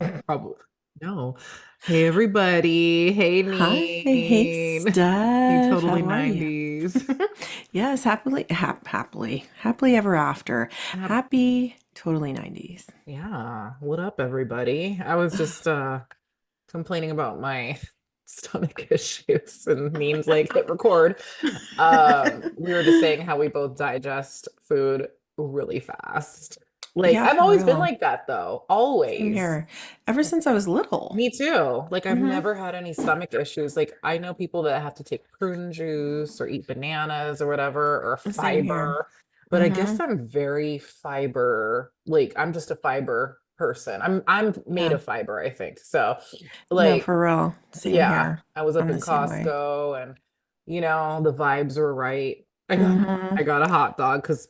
Probably. No. Hey, everybody. Hey, Hi, hey Neen. Hey, Steph, totally how are you? 90s. Yes, happily ever after. Uh, Happy totally 90s. yeah. What up, everybody? I was just complaining about my stomach issues and Neen's like hit record. We were just saying how we both digest food really fast. Like Yeah, I've for always been real. like that though. Same Always. here. Ever since I was little. Me too. Like I've Hmm. never had any stomach issues. Like I know people that have to take prune juice or eat bananas or whatever or Same here. fiber, but I Hmm. guess I'm very fiber. Like I'm just a fiber person. I'm made Yeah. of fiber, I think. So No, like for real. Same yeah, here. I was up I'm in the same way. Costco and the vibes were right. I got Hmm. I got a hot dog because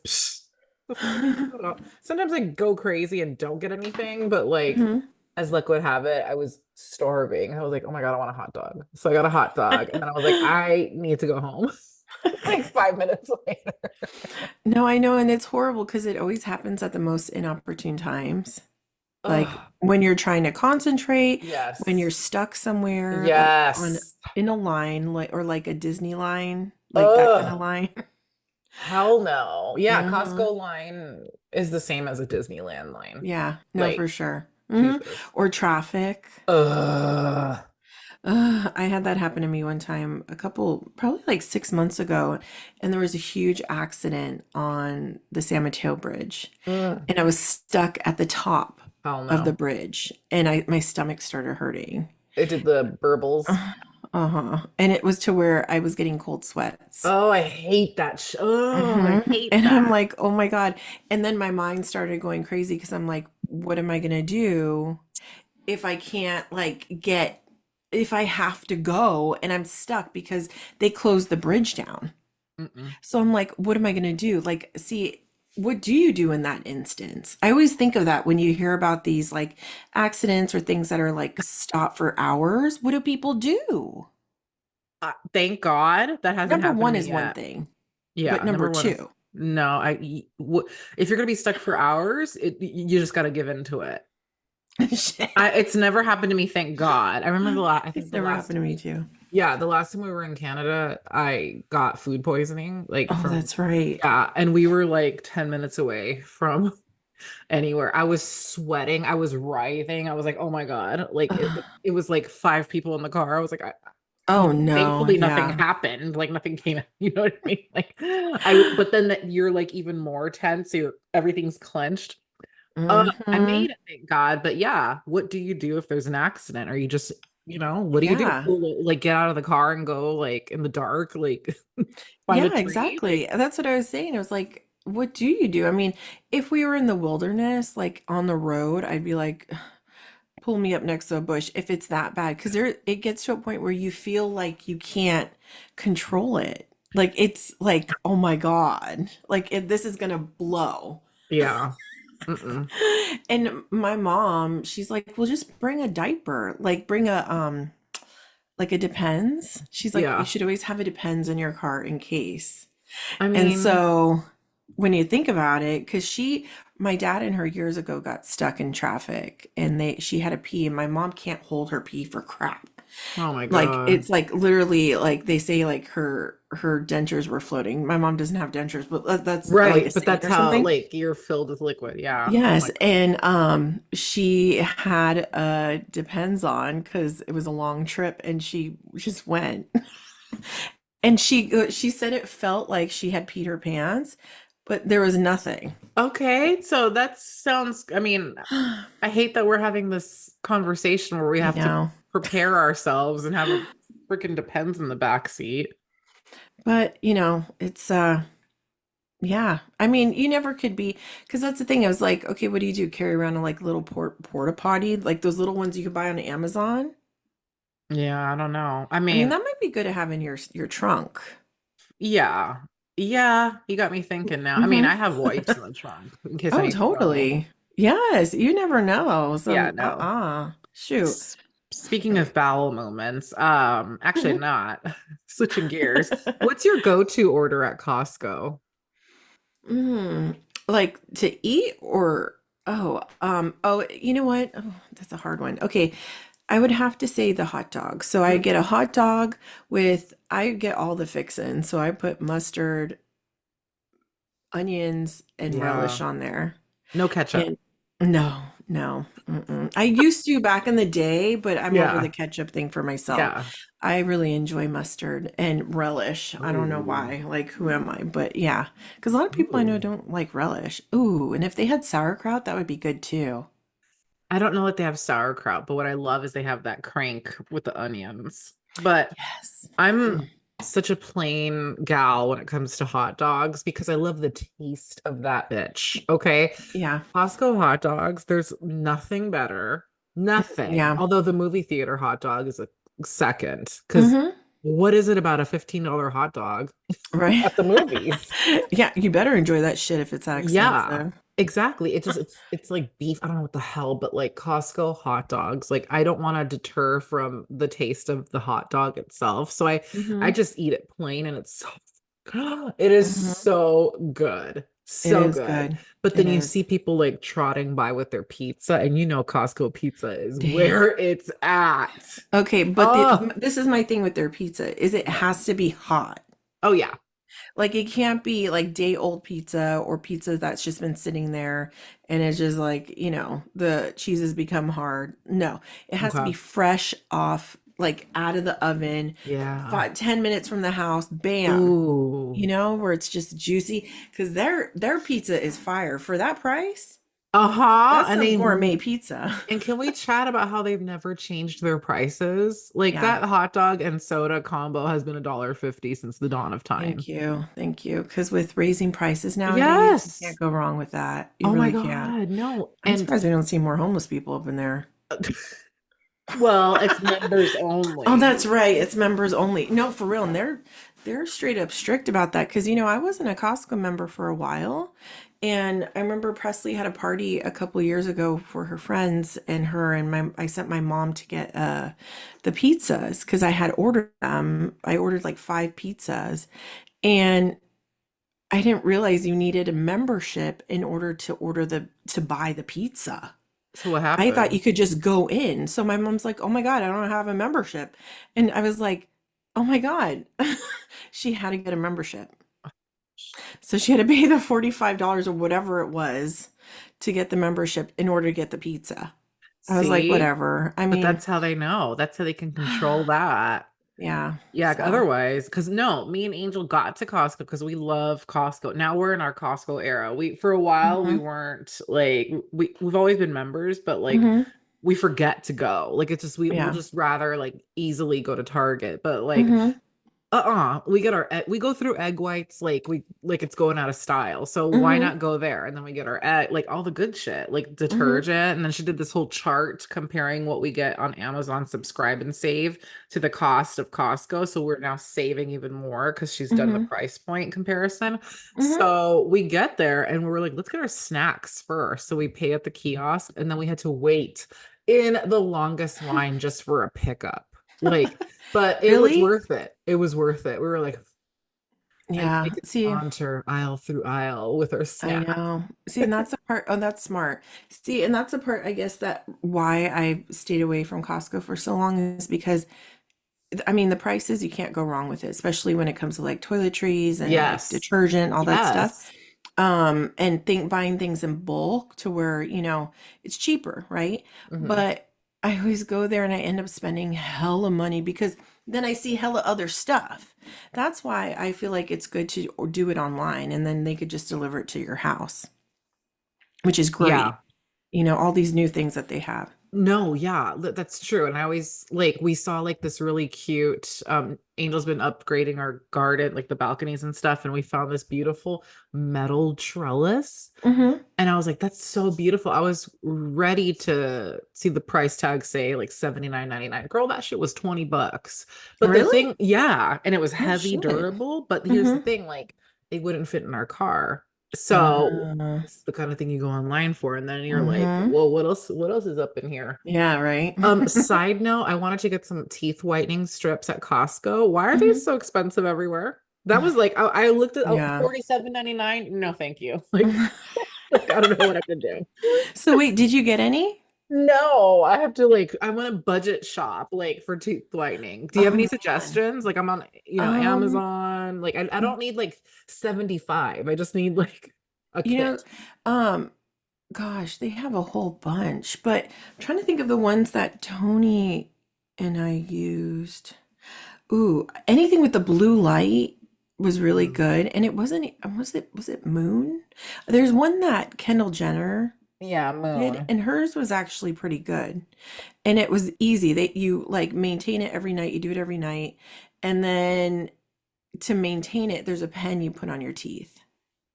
sometimes I go crazy and don't get anything, but like Hmm. as luck would have it, I was starving. I was like, oh my God, I want a hot dog. So I got a hot dog. And then I was like, I need to go home. Like 5 minutes later. No, I know, and it's horrible because it always happens at the most inopportune times. Like Oh, when you're trying to concentrate, when you're yes. stuck somewhere on Yes. in a line, like or like a Disney line, like that kind of Oh, line. hell no. Yeah, Hmm. Costco line is the same as a Disneyland line. Yeah, no, for Like, sure. Jesus. Or traffic. Ugh. I had that happen to me one time, probably like 6 months ago, and there was a huge accident on the San Mateo Bridge, Ugh. and I was stuck at the top Hell of the no. bridge, and my stomach started hurting. It did the burbles. Uh-huh. And it was to where I was getting cold sweats. Oh, I hate that. Oh, I hate And I'm that. like, oh my God. And then my mind started going crazy because I'm like, what am I gonna do if I can't if I have to go and I'm stuck because they closed the bridge down. Mm-mm. So I'm like, what am I gonna do? Like, see, what do you do in that instance? I always think of that when you hear about these like accidents or things that are like stopped for hours. What do people do? Thank God that hasn't Number happened to one me is one yet. thing, but Yeah, number number one is two, no. If you're gonna be stuck for hours, you just got to give into it. It's never happened to me, thank God. I remember I think it's the never happened last, to me too. yeah, the last time we were in Canada, I got food poisoning, like Oh, from, that's right. yeah, and we were like 10 minutes away from anywhere. I was sweating, I was writhing. I was like, oh my God, like Ugh. it was like five people in the car. I was like, Oh no, thankfully nothing yeah. happened, like nothing came out, you know what I mean? Like but then you're like even more tense, everything's clenched. I Hmm. made it, thank God. But yeah, what do you do if there's an accident? Are you just, what do you do? Yeah. Like get out of the car and go like in the dark, like find a Yeah, tree? exactly. Like, That's what I was saying. I was like, what do you do? I mean, if we were in the wilderness, like on the road, I'd be like, pull me up next to a bush if it's that bad. Because it gets to a point where you feel like you can't control it. Like it's like, oh my God, like this is gonna blow. yeah. Mm-mm. And my mom, she's like, well, just bring a diaper. Like bring a like a Depends. She's like, you Yeah. should always have a Depends in your car in case. I And mean, so when you think about it, because my dad and her years ago got stuck in traffic and she had a pee and my mom can't hold her pee for crap. oh my Like God. it's like literally like they say like her dentures were floating. My mom doesn't have dentures, but that's like a Right, but saying that's or how something. like you're filled with liquid. Yeah. Oh Yes, my God. and she had a Depends on because it was a long trip and she just went. And she said it felt like she had peed her pants, but there was nothing. Okay, so that sounds, I mean, I I hate that we're having this conversation where we have to know. prepare ourselves and have a freaking Depends in the back seat. But, it's yeah. I mean, you never could be because that's the thing. I was like, okay, what do you do? Carry around a like little porta potty, like those little ones you could buy on Amazon? Yeah, I don't know. I I mean, mean, that might be good to have in your trunk. yeah. Yeah, you got me thinking now. I mean, Hmm. I have wipes in the trunk in case I Oh, need to go. totally. Yes, you never know. Yeah, So, no. shoot. S- Speaking of bowel moments, actually not. Switching gears. What's your go-to order at Costco? Mm, like to eat or? Oh, you know what? Oh, that's a hard one. Okay, I would have to say the hot dog. So I get a hot dog with, I get all the fixins. So I put mustard, onions, and relish Yeah. on there. No ketchup. And no, no. Mm-mm. I used to back in the day, but I'm over the Yeah. ketchup thing for myself. Yeah. I really enjoy mustard and relish. I don't know Ooh. why. Like, who am I? But yeah, because a lot of people I know Ooh. don't like relish. Ooh, and if they had sauerkraut, that would be good too. I don't know if they have sauerkraut, but what I love is they have that crank with the onions. But Yes. I'm Mm, such a plain gal when it comes to hot dogs because I love the taste of that bitch. Okay. yeah. Costco hot dogs, there's nothing better. Nothing. Yeah. Although the movie theater hot dog is a second. Because Hmm. what is it about a $15 hot dog Right. at the movies? Yeah, you better enjoy that shit if it's that Yeah, expensive. exactly. It's like beef. I don't know what the hell, but like Costco hot dogs. Like I don't want to deter from the taste of the hot dog itself. So I Hmm. just eat it plain and it's so it is Hmm. so good. It So is good. good. But It then you is. see people like trotting by with their pizza and you know Costco pizza is Damn. where it's at. Okay, but Oh, this is my thing with their pizza is it has to be hot. oh yeah. Like it can't be like day old pizza or pizza that's just been sitting there and it's just like, the cheese has become hard. No, it has to be Okay. fresh off, like out of the oven, Yeah. 5, 10 minutes from the house, bam. Ooh. Where it's just juicy because their pizza is fire for that price. Uh-huh. That's And some they gourmet pizza. And can we chat about how they've never changed their prices? Like Yeah. that hot dog and soda combo has been $1.50 since the dawn of time. Thank you. Thank you. Because with raising prices nowadays, you Yes. can't go wrong with that. You Oh my really can't. God. No. I'm And surprised I don't see more homeless people up in there. well, it's members Oh, only. that's right. It's members only. No, for real. And they're straight up strict about that. Because I wasn't a Costco member for a while. And I remember Presley had a party a couple years ago for her friends and her and I sent my mom to get the pizzas because I had ordered them. I ordered like 5 pizzas. And I didn't realize you needed a membership in order to buy the pizza. So what I thought you happened? could just go in. So my mom's like, "Oh my God, I don't have a membership." And I was like, "Oh my God." She had to get a membership. So she had to pay the $45 or whatever it was to get the membership in order to get the pizza. I was like, See? "Whatever." I But mean, that's how they know. That's how they can control that. yeah. Yeah, So, otherwise, because no, me and Angel got to Costco because we love Costco. Now we're in our Costco era. We for a while we mhm, weren't like we've always been members, but like mhm, we forget to go. Like it's just we'll yeah. just rather like easily go to Target. But like Mhm, we get our we go through egg whites like we like it's going out of style. So why mhm, not go there? And then we get our egg like all the good shit, like mhm, detergent. And then she did this whole chart comparing what we get on Amazon Subscribe and Save to the cost of Costco. So we're now saving even more because she's done the mhm, price point comparison. mhm. So we get there and we're like, let's get our snacks first. So we pay at the kiosk and then we had to wait in the longest line just for a pickup. Like but it was Really? worth it. It was worth it. We were like, and we Yeah. could See, saunter aisle through aisle with our I snack. know. See, and that's a part. Oh, that's smart. See, and that's a part, I guess, that why I stayed away from Costco for so long is because, I mean, the prices, you can't go wrong with it, especially when it comes to like toiletries and like Yes. detergent, all that stuff. Yes. And buying things in bulk to where, it's cheaper, right? Hmm. But I always go there and I end up spending hella money because then I see hella other stuff. That's why I feel like it's good to do it online and then they could just deliver it to your house, which is great. Yeah. All these new things that they have. No, yeah, that's true. And I always like we saw like this really cute Angel's been upgrading our garden, like the balconies and stuff, and we found this beautiful metal trellis. Hmm. And I was like, that's so beautiful. I was ready to see the price tag say like 79.99. Girl, that shit was $20. But the Really? thing, yeah, and it was Oh heavy, shit. durable. But here's the Hmm. thing, like it wouldn't fit in our car. So Uh, it's the kind of thing you go online for, and then you're like, hmm. well, what else is up in here? Yeah, right. Side note, I wanted to get some teeth whitening strips at Costco. Why are they Hmm. so expensive everywhere? That was like I looked at Yeah. 47.99. No, thank you. Like Like, I don't know what I could do. So wait, did you get any? No, I have to like I want to budget shop like for teeth whitening. Do you have Oh any man. suggestions? Like I'm on, Um, Amazon. Like I don't need like 75. I just need like a you know, kit. um, gosh, they have a whole bunch, but I'm trying to think of the ones that Tony and I used. Ooh, anything with the blue light was really Mm. good. And it wasn't, was it Moon? There's one that Kendall Jenner Yeah, did, moon. and hers was actually pretty good. And it was easy. You like maintain it every night, you do it every night. And then to maintain it, there's a pen you put on your teeth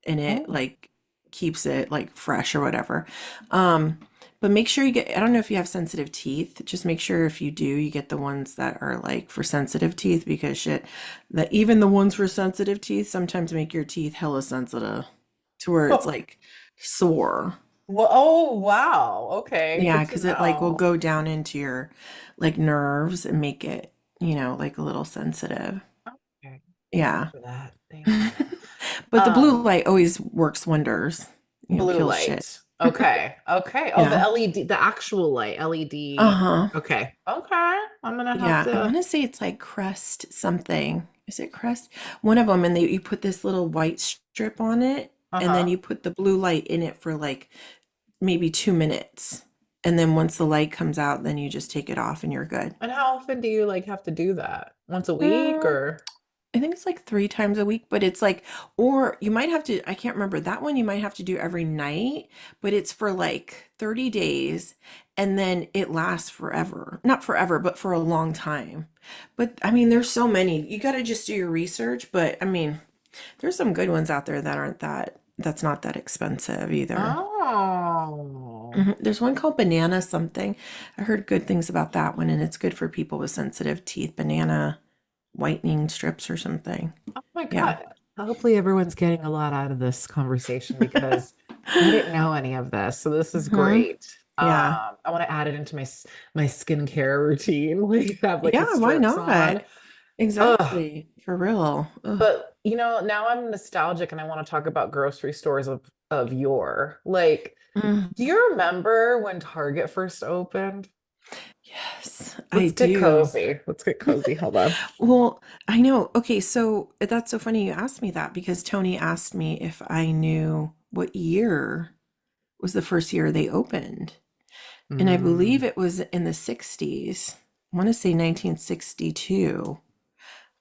and it Oh. like keeps it like fresh or whatever. Um, but make sure you get, I don't know if you have sensitive teeth. Just make sure if you do, you get the ones that are like for sensitive teeth because shit, that even the ones for sensitive teeth sometimes make your teeth hella sensitive to where it's like sore. Well, oh wow. Okay, Yeah, good to because it like will know. go down into your like nerves and make it, like a little sensitive. Okay. Thank you Yeah. for that. Thank you. But the blue Um, light always works wonders, blue kills shit. light. Okay. Okay. Oh, the Yeah. LED, the actual light, LED. Uh-huh. Okay. Okay. I'm gonna have Yeah. I to. want to say it's like crust something. Is it crust? One of them, and you put this little white strip on it, and then Uh-huh. you put the blue light in it for like maybe 2 minutes. And then once the light comes out, then you just take it off and you're good. And how often do you like have to do that? Once a week Mm, or? I think it's like 3 times a week, but it's like, or you might have to, I can't remember that one, you might have to do every night, but it's for like 30 days and then it lasts forever. Not forever, but for a long time. But I mean, there's so many. You got to just do your research, but I mean, there's some good ones out there that that's not that expensive either. Oh. There's one called Banana something. I heard good things about that one, and it's good for people with sensitive teeth. Banana whitening strips or something. Oh my Yeah. God. Hopefully everyone's getting a lot out of this conversation because I didn't know any of this. So this is hmm great. Yeah. I want to add it into my skincare routine. Like have like the Yeah, why strips not? on. Ugh. Exactly. For real. Ugh. But now I'm nostalgic and I want to talk about grocery stores of yore. Like, Mm, do you remember when Target first opened? yes, I Let's get do. cozy. Let's get cozy. Hold on. Well, I know. Okay, so that's so funny you asked me that because Tony asked me if I knew what year was the first year they opened. And I believe Mm. it was in the 60s. I want to say 1962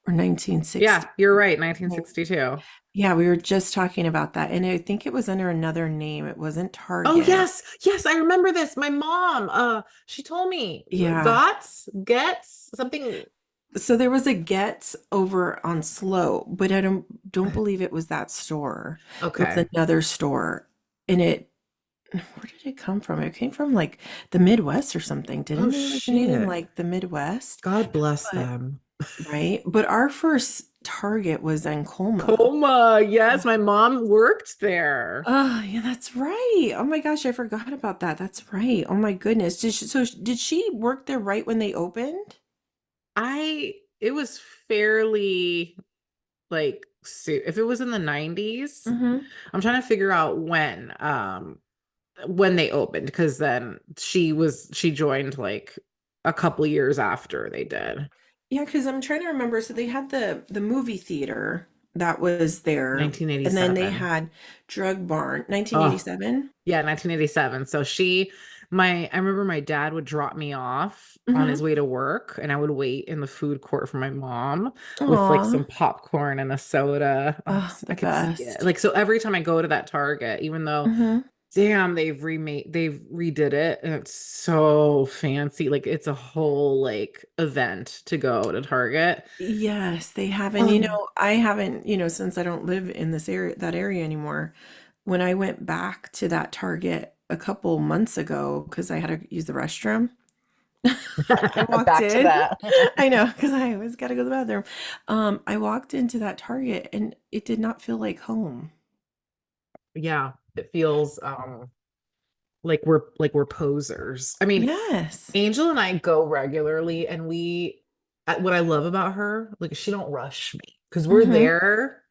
or 1960. Yeah, you're right. 1962. Yeah, we were just talking about that. And I think it was under another name. It wasn't Oh Target. yes, yes, I remember this. My mom, she told me Yeah. Gots, Gets, something. So there was a Getz over on Slow, but I don't believe it was that store. It was Okay. another store. And where did it come from? It came from like the Midwest or something. Oh Didn't they originate in shit. like the Midwest? God bless But them. right. But our first Target was in Colma. Coma. Yes, my mom worked there. Oh, yeah, that's right. Oh my gosh, I forgot about that. That's right. Oh my goodness. Did she work there right when they opened? It was fairly like if it was in the 90s, Mm-hmm. I'm trying to figure out when they opened because then she joined like a couple years after they did. Yeah, because I'm trying to remember. So they had the movie theater that was there, and then they 1987. had Drug Barn, Oh, 1987. yeah, 1987. So I remember my dad would drop me off on his Mm-hmm. way to work, and I would wait in the food court for my mom with like Aw, some popcorn and a soda. Oh, oh, I the could see it. best. Like, so every time I go to that Target, even though, Mm-hmm. damn, they've redid it, and it's so fancy. Like, it's a whole like event to go to Target. Yes, they haven't. Um, I haven't, since I don't live in that area anymore. When I went back to that Target a couple months ago, because I had to use the restroom, I walked back to in. that. I know, because I always got to go to the bathroom. I walked into that Target and it did not feel like home. Yeah, it feels like we're posers. I mean, Yes. Angel and I go regularly, and what I love about her, like she don't rush me because we're hmm there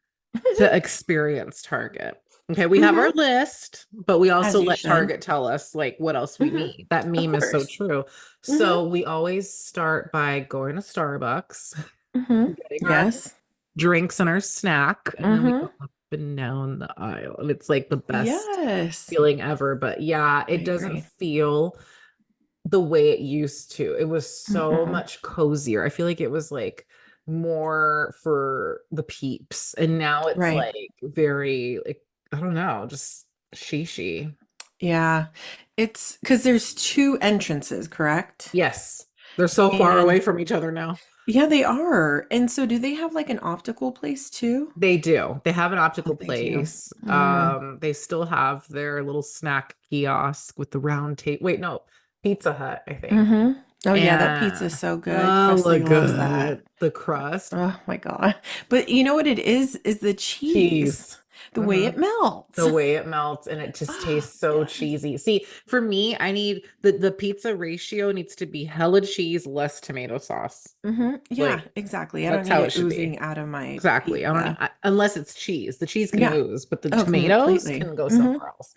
to experience Target. Okay, we have our Hmm. list, but we also As you let should. Target tell us like what else we Hmm. need. That Of meme is so course. true. Hmm. So we always start by going to Starbucks, Hmm. getting our Yes. drinks and our snack, and then we go Hmm. up and down the aisle. And it's like the best Yes. feeling ever. But yeah, I it doesn't agree. feel the way it used to. It was so Mm-mm. much cozier. I feel like it was like more for the peeps. And now it's Right. like very like I don't know, just she. Yeah. It's because there's two entrances, correct? Yes. They're so far And away from each other now. yeah, they are. And so do they have like an optical place too? They do. They have an Oh, optical they do. place. Mm. They still have their little snack kiosk with the round table. Wait, no, Pizza Hut, I think. Mm-hmm. Oh yeah, that pizza And is so good. oh, Presley loves that. good. The crust, Oh my God. But you know what it is the cheese, cheese. the way Mhm. it melts. The way it melts and it just Oh, tastes so yes. cheesy. See, for me, I need the pizza ratio needs to be hella cheese, less tomato sauce. Mm-hmm. Yeah, Like exactly. I don't that's need how it it should be. oozing out of my Exactly. I don't pizza. unless it's cheese. The cheese can Yeah. ooze, but the Oh, tomatoes completely. can go Mm-hmm. somewhere else.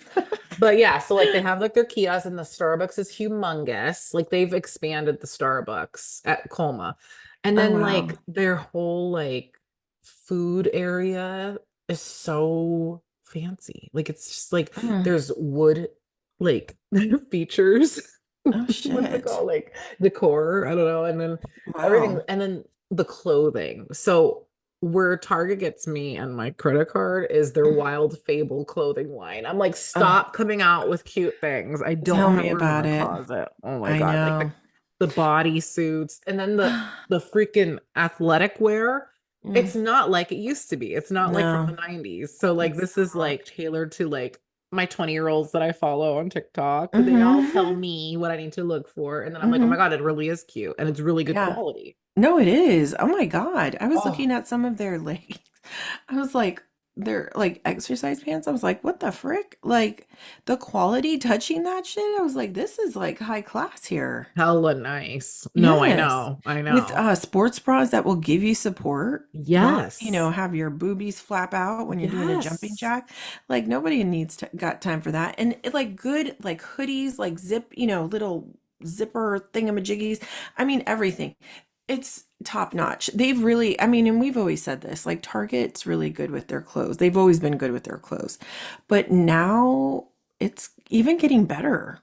But yeah, so like they have like their kiosks and the Starbucks is humongous. Like they've expanded the Starbucks at Colma. And Oh then wow. like their whole like food area is so fancy. Like it's just like Mm. there's wood like features. Oh What's it shit. called? Like decor, I don't know. And then everything Wow. and then the clothing. So where Target gets me and my credit card is their Wild Fable clothing line. I'm like, Oh, stop coming out with cute things. I don't tell have me room in about my it. closet. Oh my I God. Like know. the body suits and then the freaking athletic wear. Mm, It's not like it used to be. It's not like from the no, 90s. So like it's this is not. like tailored to like my 20-year-olds that I follow on TikTok. They all tell Hmm. me what I need to look for. And then I'm like, oh my Hmm. God, it really is cute. And it's really good Yeah. quality. No, it is. Oh my God. I was Oh, looking at some of their leggings. I was like, they're like exercise pants. I was like, what the frick? Like the quality touching that shit. I was like, this is like high class here. hella nice. No, I Yes. know. I With know. sports bras that will give you support, not, Yes. have your boobies flap out when you're doing a jumping Yes. jack. Like nobody needs to got time for that. And it, like good like hoodies, like zip, little zipper thingamajiggies. I mean everything. It's top notch. They've really, I mean, and we've always said this, like Target's really good with their clothes. They've always been good with their clothes. But now it's even getting better.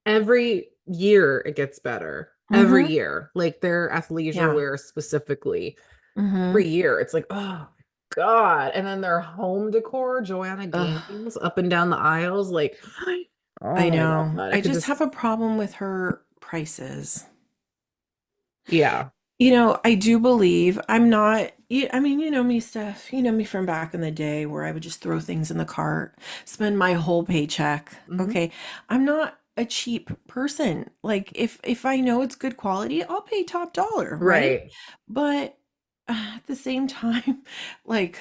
Every year it gets better. Every Mm-hmm. year. Like their athleisure Yeah. wear specifically. Mm-hmm. Every year. It's like, oh God. And then their home decor, Joanna Ugh. Gaines, up and down the aisles. Like, oh I my know. God. I I could just have just, a problem with her prices. yeah. I do believe I'm not, I mean, you know me, Steph. You know me from back in the day where I would just throw things in the cart, spend my whole paycheck. Hmm. Okay. I'm not a cheap person. Like if I know it's good quality, I'll pay top dollar, right? Right. But at the same time, like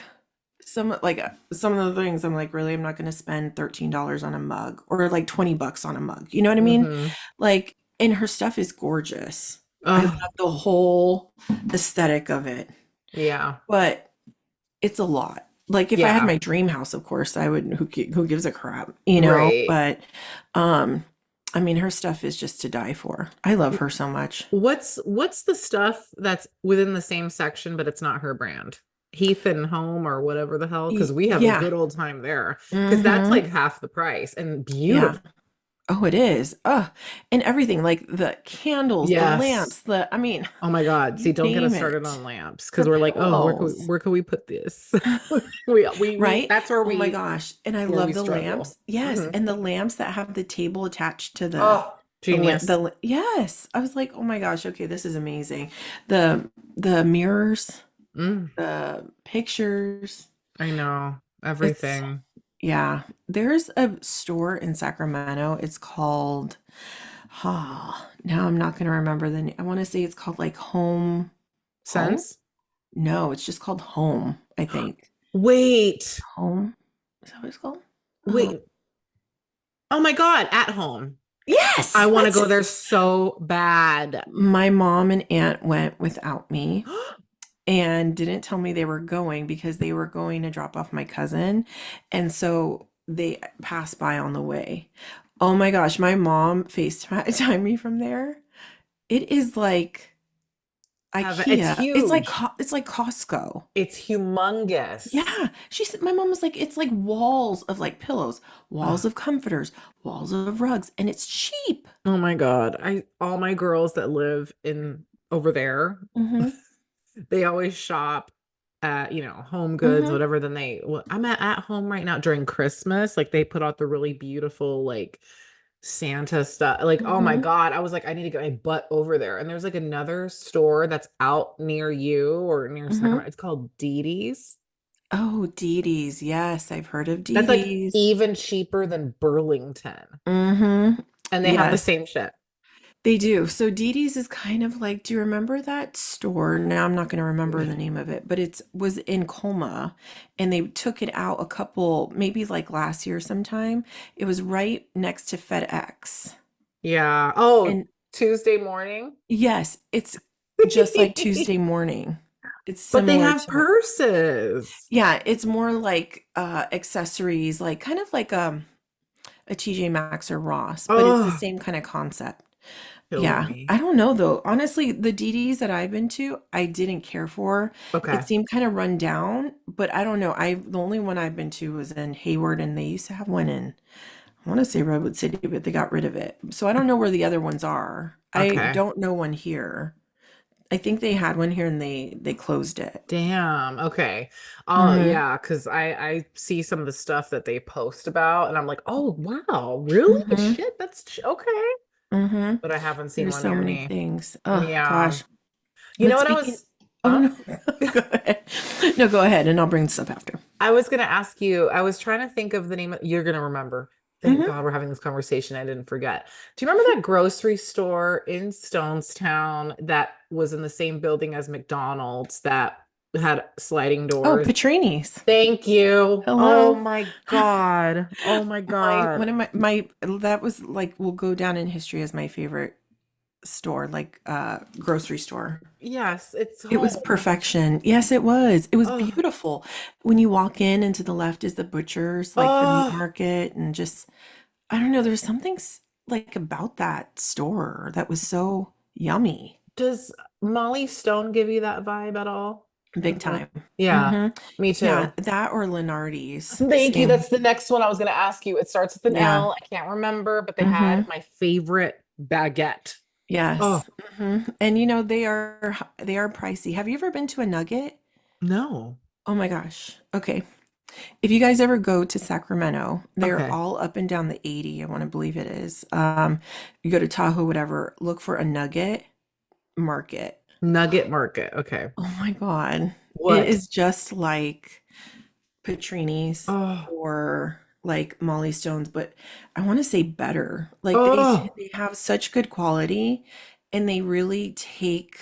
some of the things I'm like, really, I'm not going to spend $13 on a mug or like 20 bucks on a mug. You know what I mean? Hmm. Like, and her stuff is gorgeous. I Oh, love the whole aesthetic of it, yeah. but it's a lot. Like if I had Yeah. my dream house, of course, I would who gives a crap, Right. but um I mean her stuff is just to die for. I love her so much. What's the stuff that's within the same section, but it's not her brand? Heath and Home or whatever the hell, because we have a Yeah. good old time there. Because that's Mhm. like half the price and Yeah. beautiful. Oh, it is. And everything like the candles, the Yes. lamps, the I mean, Oh my God. See, you don't get us name started it. on lamps because The we're like, oh, pillows. where can we put this? We Right? that's Oh my gosh. And I where we love the struggle. lamps. Yes, Hmm. and the lamps that have the table attached to Oh, genius. yes. I was like, "Oh my gosh, okay, this is amazing." The mirrors, Mm, the pictures. I know It's everything. yeah. There's a store in Sacramento. It's called now I'm not going to remember the name. I want to say it's called like Home? Sense? No, it's just called Home, I think. Wait, Home? Is that what it's called? wait. Oh my God, at home. I Yes, want to that's go it. there so bad. My mom and aunt went without me. and didn't tell me they were going because they were going to drop off my cousin. And so they passed by on the way. Oh my gosh, my mom FaceTimed me from there. It is like It's IKEA. huge. It's like Costco. It's humongous. Yeah, she said my mom was like, it's like walls of like pillows, walls Ugh. of comforters, walls of rugs, and it's cheap. Oh my God. I all my girls that live in over there, Mm-hmm. they always shop at, Home Goods, Mm-hmm. whatever. Then I'm at home right now during Christmas. Like they put out the really beautiful like Santa stuff. Like, oh my Mm-hmm. God. I was like, I need to get my butt over there. And there's like another store that's out near you or near Mm-hmm. Sacramento. It's called Didi's. Oh, Didi's. Yes, I've heard of That's like Didi's. even cheaper than Burlington. Mm-hmm. And they have the Yes, same shit. they do. So Didi's is kind of like, do you remember that store? Now I'm not going to remember the name of it, but it was in Colma and they took it out a couple, maybe like last year sometime. It was right next to FedEx. Yeah. Oh, And Tuesday morning. yes, it's just like Tuesday morning. It's But they similar have to it. purses. Yeah, it's more like accessories, like kind of like a TJ Maxx or Ross, but it's the Oh, same kind of concept. killing Yeah, me. I don't know though. Honestly, the DDs that I've been to, I didn't care for. It Okay. seemed kind of run down, but I don't know. The only one I've been to was in Hayward, and they used to have one in, I want to say Redwood City, but they got rid of it. So I don't know where the other ones are. I Okay. don't know one here. I think they had one here and they closed it. Damn. Okay. Mm-hmm. Yeah, because I see some of the stuff that they post about, and I'm like, oh wow, really? Mm-hmm. Shit, okay. Mm-hmm. But I haven't seen There's one so near many me. things. Oh Yeah. gosh. You know But what I speaking, was? oh Huh? no, go ahead. No, go ahead, and I'll bring this up after. I was gonna ask you. I was trying to think of the name. You're gonna remember. Thank Mm-hmm. God we're having this conversation. I didn't forget. Do you remember that grocery store in Stonestown that was in the same building as McDonald's that had sliding Oh, doors? Patrini's. Thank you. Oh Hello. my God. Oh my My one God. of my that was like will go down in history as my favorite store, like grocery store. Yes, it's It was home. perfection. Yes, it was. It was Oh, beautiful. When you walk in and to the left is the butcher's, like the meat oh. market, and just I don't know, there's something like about that store that was so yummy. Does Molly Stone give you that vibe at all? Big time. Yeah, Hmm. me Yeah, too. that or Lenardi's. Thank you. Same. That's the next one I was going to ask you. It starts with an Yeah. L. I can't remember, but they had Hmm. my favorite baguette. Oh, Yes. Hmm. And they are pricey. Have you ever been to a Nugget? no. Oh my gosh. Okay. If you guys ever go to Sacramento, they're Okay. all up and down the 80, I want to believe it is. You go to Tahoe, whatever, look for a Nugget Market. Nugget Market. Okay. Oh my God. It What? is just like Patrini's Oh, or like Molly Stone's, but I want to say better. Like oh, they have such good quality and they really take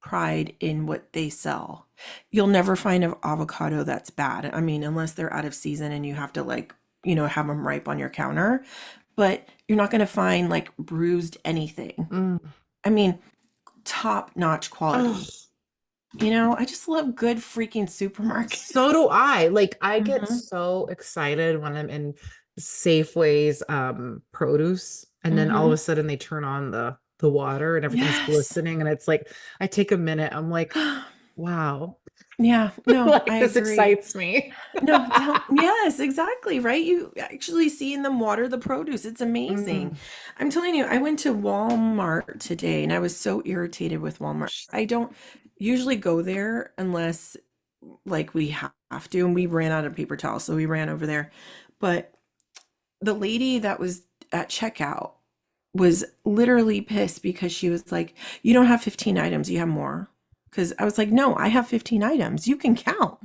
pride in what they sell. You'll never find an avocado that's bad. I mean, unless they're out of season and you have to like, have them ripe on your counter, but you're not going to find like bruised anything. mm, I mean, top-notch oh. quality. I just love good freaking So do supermarkets. I. Like I get Mhm. so excited when I'm in Safeway's produce and then all of a Mhm. sudden they turn on the water and everything's Yes. glistening and it's like I take a minute. I'm like, wow. Yeah, no, I Like this agree. excites me. No, yes, exactly, right? You actually seeing them water the produce. It's amazing. Mm. I'm telling you, I went to Walmart today and I was so irritated with Walmart. I don't usually go there unless like we have to, and we ran out of paper towels, so we ran over there. But the lady that was at checkout was literally pissed because she was like, "You don't have 15 items, you have more." Because I was like, "No, I have 15 items. You can count."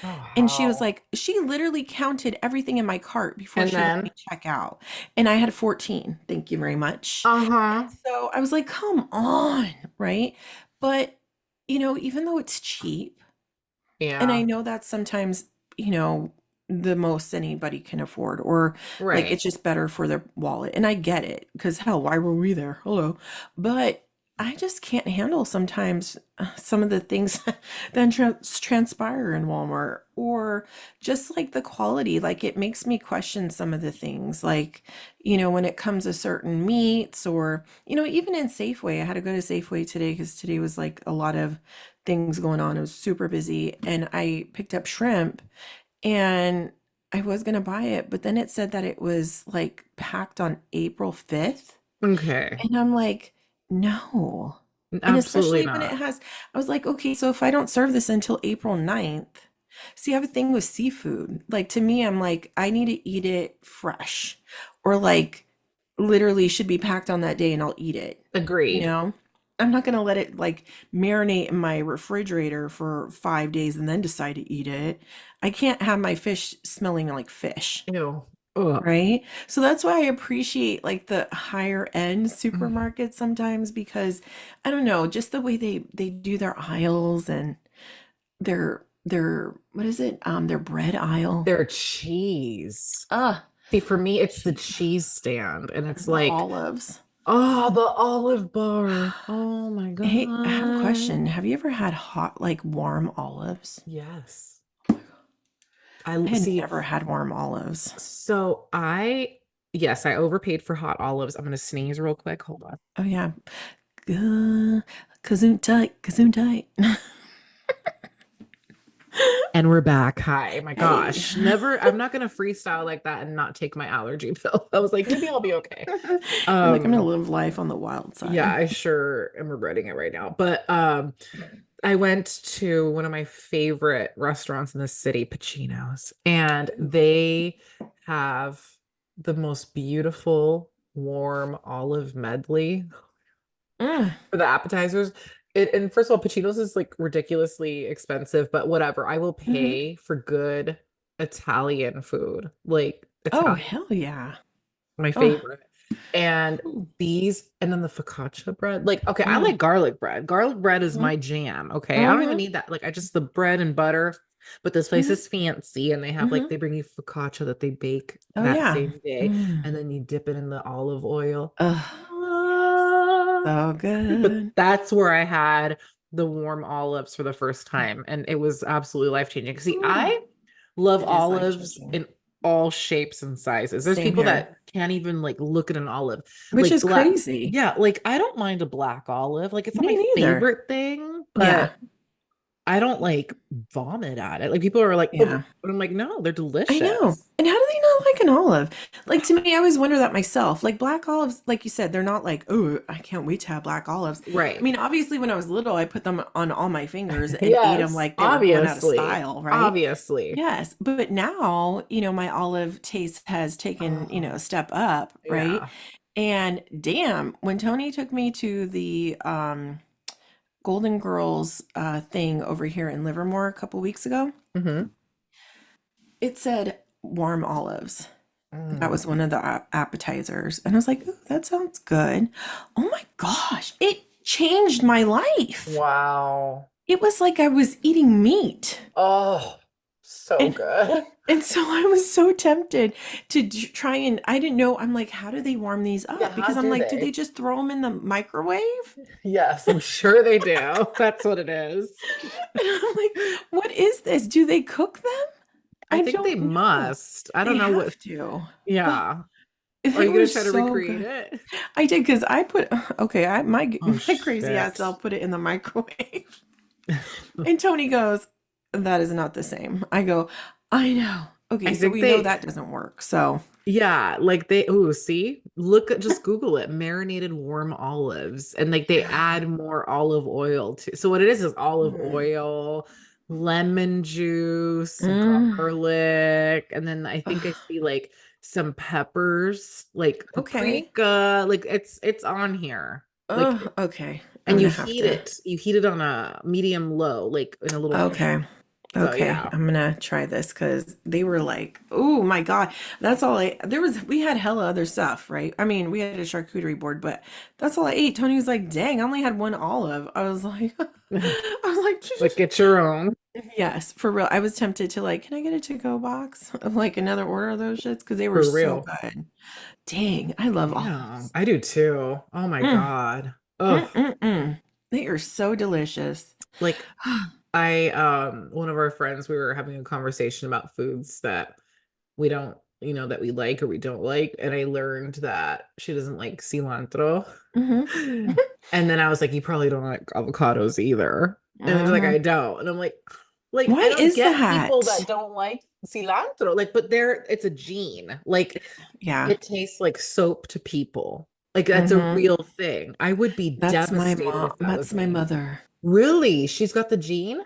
Oh, And she was how? like, she literally counted everything in my cart before And she let me then, check out. And I had 14. Thank you very much. uh-huh. So I was like, come on, right? But, even though it's cheap, and I Yeah. know that's sometimes, you know, the most anybody can afford, or like Right. it's just better for their wallet. And I get it because hell, why were we there? Hello. But I just can't handle sometimes some of the things that transpire in Walmart, or just like the quality. Like it makes me question some of the things, like, when it comes to certain meats, or, even in Safeway. I had to go to Safeway today because today was like a lot of things going on. It was super busy. And I picked up shrimp, and I was going to buy it, but then it said that it was like packed on April 5th. Okay. And I'm like, no. And Absolutely especially when it not. has, I was like, okay, so if I don't serve this until April 9th, see, I have a thing with seafood. Like to me, I'm like, I need to eat it fresh, or like literally should be packed on that day and I'll eat it. You Agreed. know? I'm not gonna let it like marinate in my refrigerator for 5 days and then decide to eat it. I can't have my fish smelling like fish. Ew. Ugh. Right? So that's why I appreciate like the higher end Mm. supermarkets sometimes, because I don't know, just the way they do their aisles, and their what is it? Their bread aisle. Their cheese. Ah, See, for me, it's the cheese. cheese stand, and it's The like, olives. oh, the olive bar. Oh my Hey, I have a God. question. Have you ever had hot, like warm olives? Yes. I I had see. never had warm olives. So yes, I overpaid for hot olives. I'm gonna sneeze real quick. Hold on. Oh yeah. Kazoon tight, kazoon tight. And we're back. Hi. My Hey. gosh. Never, I'm not gonna freestyle like that and not take my allergy pill. I was like, maybe I'll be okay. You're like, I'm gonna Um, live life on the wild yeah, side. I sure am regretting it right now. But I went to one of my favorite restaurants in the city, Pacino's, and they have the most beautiful warm olive medley Mm, for the appetizers. And first of all, Pacino's is like ridiculously expensive, but whatever. I will hmm. pay for good Italian food. Like Oh, Italian, hell yeah. my Oh, favorite. And these, and then the focaccia bread. Like, okay, I mm, like garlic bread. Garlic bread is mm, my jam. Okay. I don't even mm-hmm, need that. Like, I just the bread and butter. But this place hmm, is fancy and they have like hmm. they bring you focaccia that they bake Oh, that yeah. same day, Mm. and then you dip it in the olive oil. Ugh, Ah. so But good. that's where I had the warm olives for the first time, and it was absolutely life-changing. See, Ooh, I love it is olives life-changing. in all shapes and sizes. There's Same people here, that can't even like look at an olive. which Like is black, crazy. yeah, like I don't mind a black olive. Like it's not Me my neither. favorite thing, Yeah, but I don't like vomit at it. Like people are like, oh, yeah. but I'm like, no, they're I know. delicious. And how do they not like an olive? Like to me, I always wonder that myself. Like black olives, like you said, they're not like, oh, I can't wait to have black olives. I Right. mean, obviously, when I was little, I put them on all my fingers and ate them Yes, like they were going out of obviously. style, right? Obviously. Yes. But now, my olive taste has taken, Oh, a step up, right? yeah. And damn, when Tony took me to the Golden Girls thing over here in Livermore a couple weeks ago, Hmm. it said warm olives. That Mm. was one of the appetizers. And I was like, ooh, that sounds good. Oh my gosh, it changed my life. Wow. It was like I was eating meat. Oh, so And good. and so I was so tempted to try, and I didn't know. I'm like, how do they warm these Yeah, up? how Because I'm do like, do they they? just throw them in the microwave? Yes, I'm sure they do. That's what it is. And I'm like, what is this? Do they cook them? I I think they don't know. must. I don't They know what. have to. But Yeah. Are they you were gonna try to so recreate good. it? I did, because I put okay, I my Oh my crazy ass shit. self put it in the microwave. And Tony goes, "That is not the same." I go, "I know." Okay, I so think we know they, that doesn't work. So, yeah, like they, oh, see, look at, just Google it, marinated warm olives, and like they add more olive oil to. So what it is olive mm, oil, lemon juice, mm, garlic, and then I think I ugh, see like some peppers, like okay. paprika, like it's on here. Like, Oh, okay. I'm and gonna have to. you heat it on a medium low, like in a little pan. Okay. So Okay, yeah. I'm gonna try this because they were like, oh my God. That's all we had hella other stuff, right? I mean, we had a charcuterie board, but that's all I ate. Tony was like, dang, I only had one olive. I was like, I was Like like, get your own. yes, for real. I was tempted to like, can I get a to-go box of like another order of those shits? Because they were For so real. good. Dang, I love Yeah, olives. I do too. Oh my Mm. God. Oh, Mm-mm-mm. They are so delicious. like I one of our friends, we were having a conversation about foods that we don't, that we like or we don't like, and I learned that she doesn't like cilantro. Hmm. And then I was like, you probably don't like avocados either. And then she's like, Hmm. I don't. And I'm like I Why don't is get people that? that don't like cilantro. Like, but it's a gene. Like Yeah. it tastes like soap to people. Like that's a Hmm. real thing. I would be That's my devastated mom. if that was That's my me. mother. Really? She's got the gene?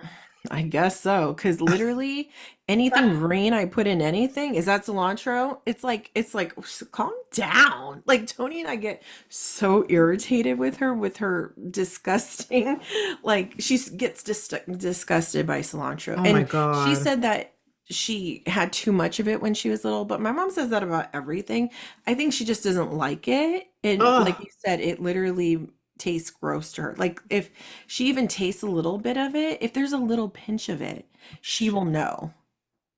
I guess so. Because literally anything green I put in anything, is that cilantro? It's like, calm down. Like Tony and I get so irritated with her disgusting, like gets disgusted by cilantro. Oh my And she God. said that she had too much of it when she was little, but my mom says that about everything. I think she just doesn't like it. And like Oh, you said, it literally tastes gross to her. Like if she even tastes a little bit of it, if there's a little pinch of it, she will shit. know.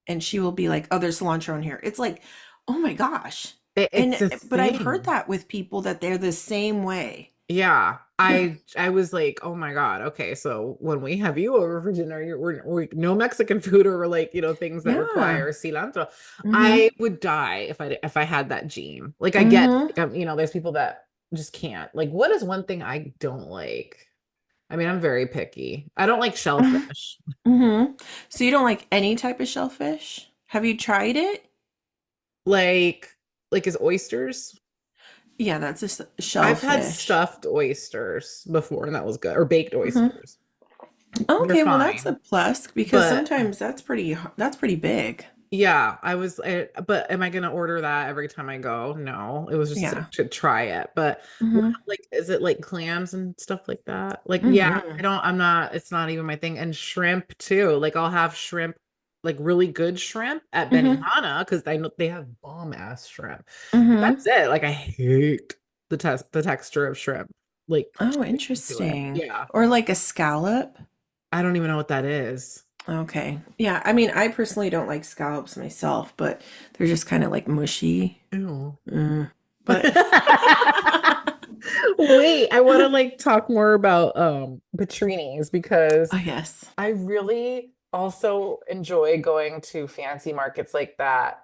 And she will be like, "Oh, there's cilantro in here." It's like, "Oh my gosh." It's a But I've heard thing. that with people that they're the same way. Yeah, I was like, oh my God, okay, so when we have you over for dinner, we're no Mexican food or like, things that Yeah. require cilantro. Mm-hmm. I would die if I had that gene. Like I get, Mm-hmm. like, there's people that just can't. Like, what is one thing I don't like? I mean, I'm very picky. I don't like shellfish. Mm-hmm. So you don't like any type of shellfish? Have you tried it? Like, is oysters. Yeah, that's a I've had shellfish. stuffed oysters before, and that was good, or baked Mm-hmm. oysters. They're Okay, well that's a fine. plus because But sometimes that's pretty big. yeah, but am I gonna order that every time I go? No, it was just Yeah. like, to try it. But what, Mm-hmm. like, is it like clams and stuff like that? Like, yeah, Mm-hmm. I'm not, it's not even my thing. And shrimp too. Like, I'll have shrimp, like really good shrimp at Mm-hmm. Benihana because I know they have bomb ass shrimp. But Mm-hmm. that's it. Like, I hate the texture of shrimp. Like, Oh, into it. interesting. Yeah. Or like a scallop. I don't even know what that is. Okay. Yeah, I mean, I personally don't like scallops myself, but they're just kind of like mushy. Ew. But Wait, I want to like talk more about Patrini's because oh yes. I really also enjoy going to fancy markets like that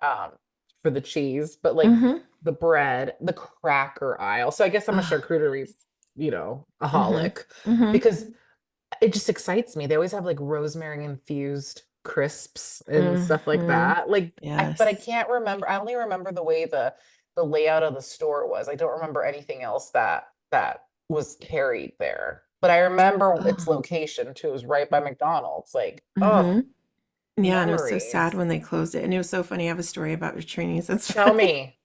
for the cheese, but like Mm-hmm. the bread, the cracker aisle. So I guess I'm a Oh, charcuterie, yes. a Mm-hmm. holic Mm-hmm. because it just excites me. They always have like rosemary infused crisps and stuff like Mm-hmm. that. Like but I Yes. can't remember. I only remember the way the layout of the store was. I don't remember anything else that was carried there. But I remember its Oh. location too. It was right by McDonald's. Like, oh, Mm-hmm. Yeah, and it was so sad memories. when they closed it. And it was so funny. I have a story about your trainees. That's Tell funny. me.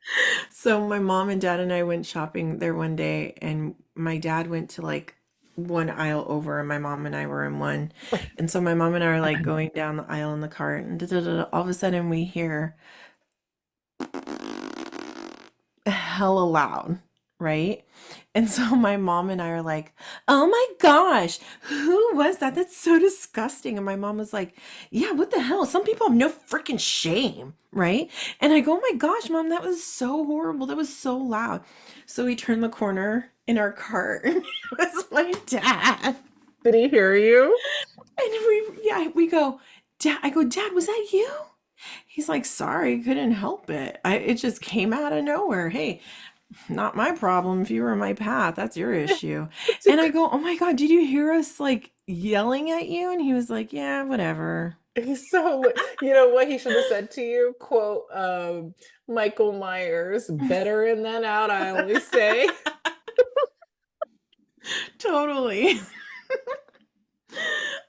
So my mom and dad and I went shopping there one day, and my dad went to like one aisle over, and my mom and I were in one. And so my mom and I are like going down the aisle in the cart, and all of a sudden we hear hella loud, right? And so my mom and I are like, "Oh my gosh, who was that? That's so disgusting." And my mom was like, "Yeah, what the hell? Some people have no freaking shame, right?" And I go, "Oh my gosh, mom, that was so horrible. That was so loud." So we turn the corner in our cart, and it was my dad. Did he hear you? And we go, "Dad," I go, "Dad, was that you?" He's like, "Sorry, couldn't help it. It just came out of nowhere. Hey, not my problem. If you were in my path, that's your issue." And I go, "Oh my God, did you hear us like yelling at you?" And he was like, "Yeah, whatever." He's so, you know what he should have said to you? Quote, Michael Myers, better in than out, I always say. Totally.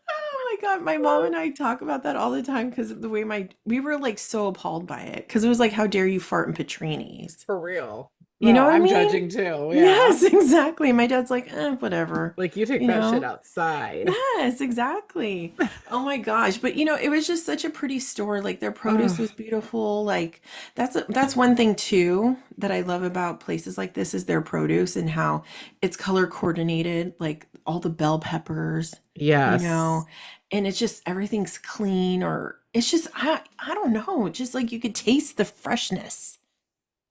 Oh my God, my mom and I talk about that all the time because of the way we were like so appalled by it because it was like, how dare you fart in Patrini's? For real. You know No, what I I'm mean? judging too. Yeah. Yes, exactly. My dad's like, whatever, Like you take you that shit know? outside. Yes, exactly. Oh my gosh. But it was just such a pretty store. Like their produce Oh, was beautiful. Like that's one thing too that I love about places like this is their produce and how it's color coordinated, like all the bell peppers, you yes. know, and it's just everything's clean or it's just I don't know, just like you could taste the freshness.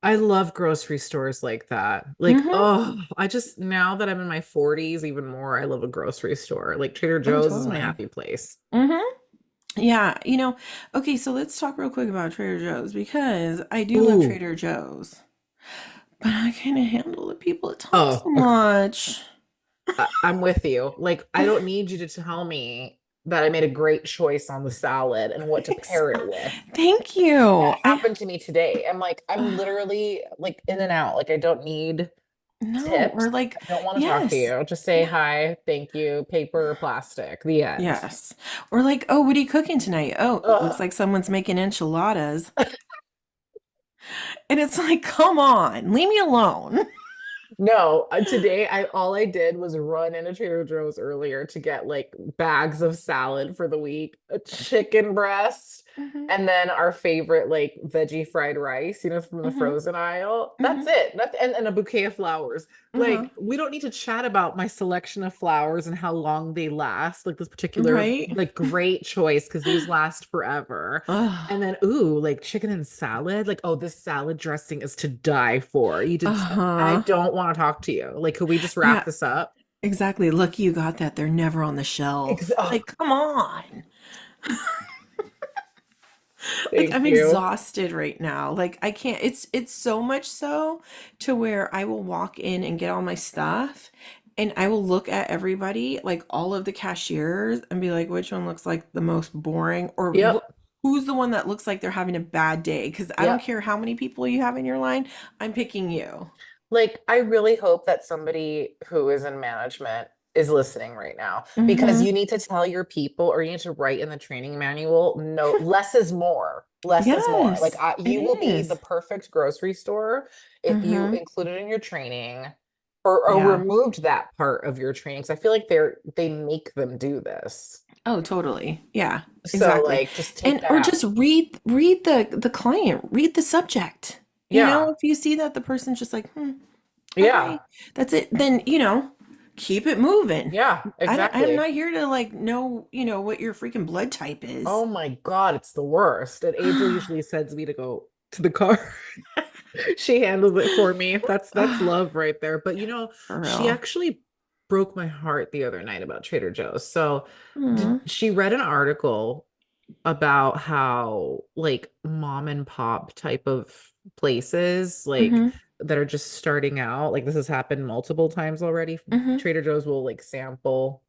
I love grocery stores like that. Like, Mm-hmm. oh, I just now that I'm in my 40s, even more, I love a grocery store. Like Trader Oh, Joe's is my totally. happy place. Mm-hmm. Yeah, okay, so let's talk real quick about Trader Joe's because I do love Ooh. Trader Joe's, but I can't handle the people that talk so Oh, much. I'm with you. Like, I don't need you to tell me that I made a great choice on the salad and what to pair it with. Thank That you. happened to me today. I'm like, I'm literally like in and out. Like, I don't need No, tips. or like, I don't want to talk to yes. you. Just say Yeah. hi, thank you, paper or plastic. The end. Yes. Or like, oh, what are you cooking tonight? Oh, it looks Ugh. like someone's making enchiladas. And it's like, come on, leave me alone. No, today I all I did was run into Trader Joe's earlier to get like bags of salad for the week, a chicken breast, Hmm. and then our favorite like veggie fried rice, from the Hmm. frozen aisle. That's Hmm. it. And a bouquet of flowers. Uh-huh. Like we don't need to chat about my selection of flowers and how long they last, like this particular Right? like great choice because these last forever. Ugh. And then, ooh, like chicken and salad. Like, oh, this salad dressing is to die for. You did, I Uh-huh. don't want to talk to you. Like, could we just wrap Yeah, this up? exactly. Lucky you got that. They're never on the shelf. Oh, Like, come on. Like thank I'm you. exhausted right now. Like I can't it's so much so to where I will walk in and get all my stuff and I will look at everybody, like all of the cashiers and be like which one looks like the most boring or Yep. who's the one that looks like they're having a bad day because I don't Yep. care how many people you have in your line, I'm picking you. Like, I really hope that somebody who is in management is listening right now because Mhm. you need to tell your people or you need to write in the training manual, no, less is more. Less is more. Like, Yes, it you will be the is. perfect grocery store if you Mhm. included in your training or Yeah. removed that part of your training. Because I feel like they make them do this. Oh, totally. Yeah, So, exactly. like, just take And that or out. just read the client, read the subject. Yeah. If you see that the person's just like, Yeah. okay, that's it, then, keep it moving. Yeah. I'm Exactly. not here to like know, what your freaking blood type is. Oh my God, it's the worst. And Angel usually sends me to go to the car. She handles it for me. That's love right there. But For she real. actually broke my heart the other night about Trader Joe's. So Mm-hmm. she read an article about how like mom and pop type of places like Mm-hmm. that are just starting out, like this has happened multiple times already. Mm-hmm. Trader Joe's will like sample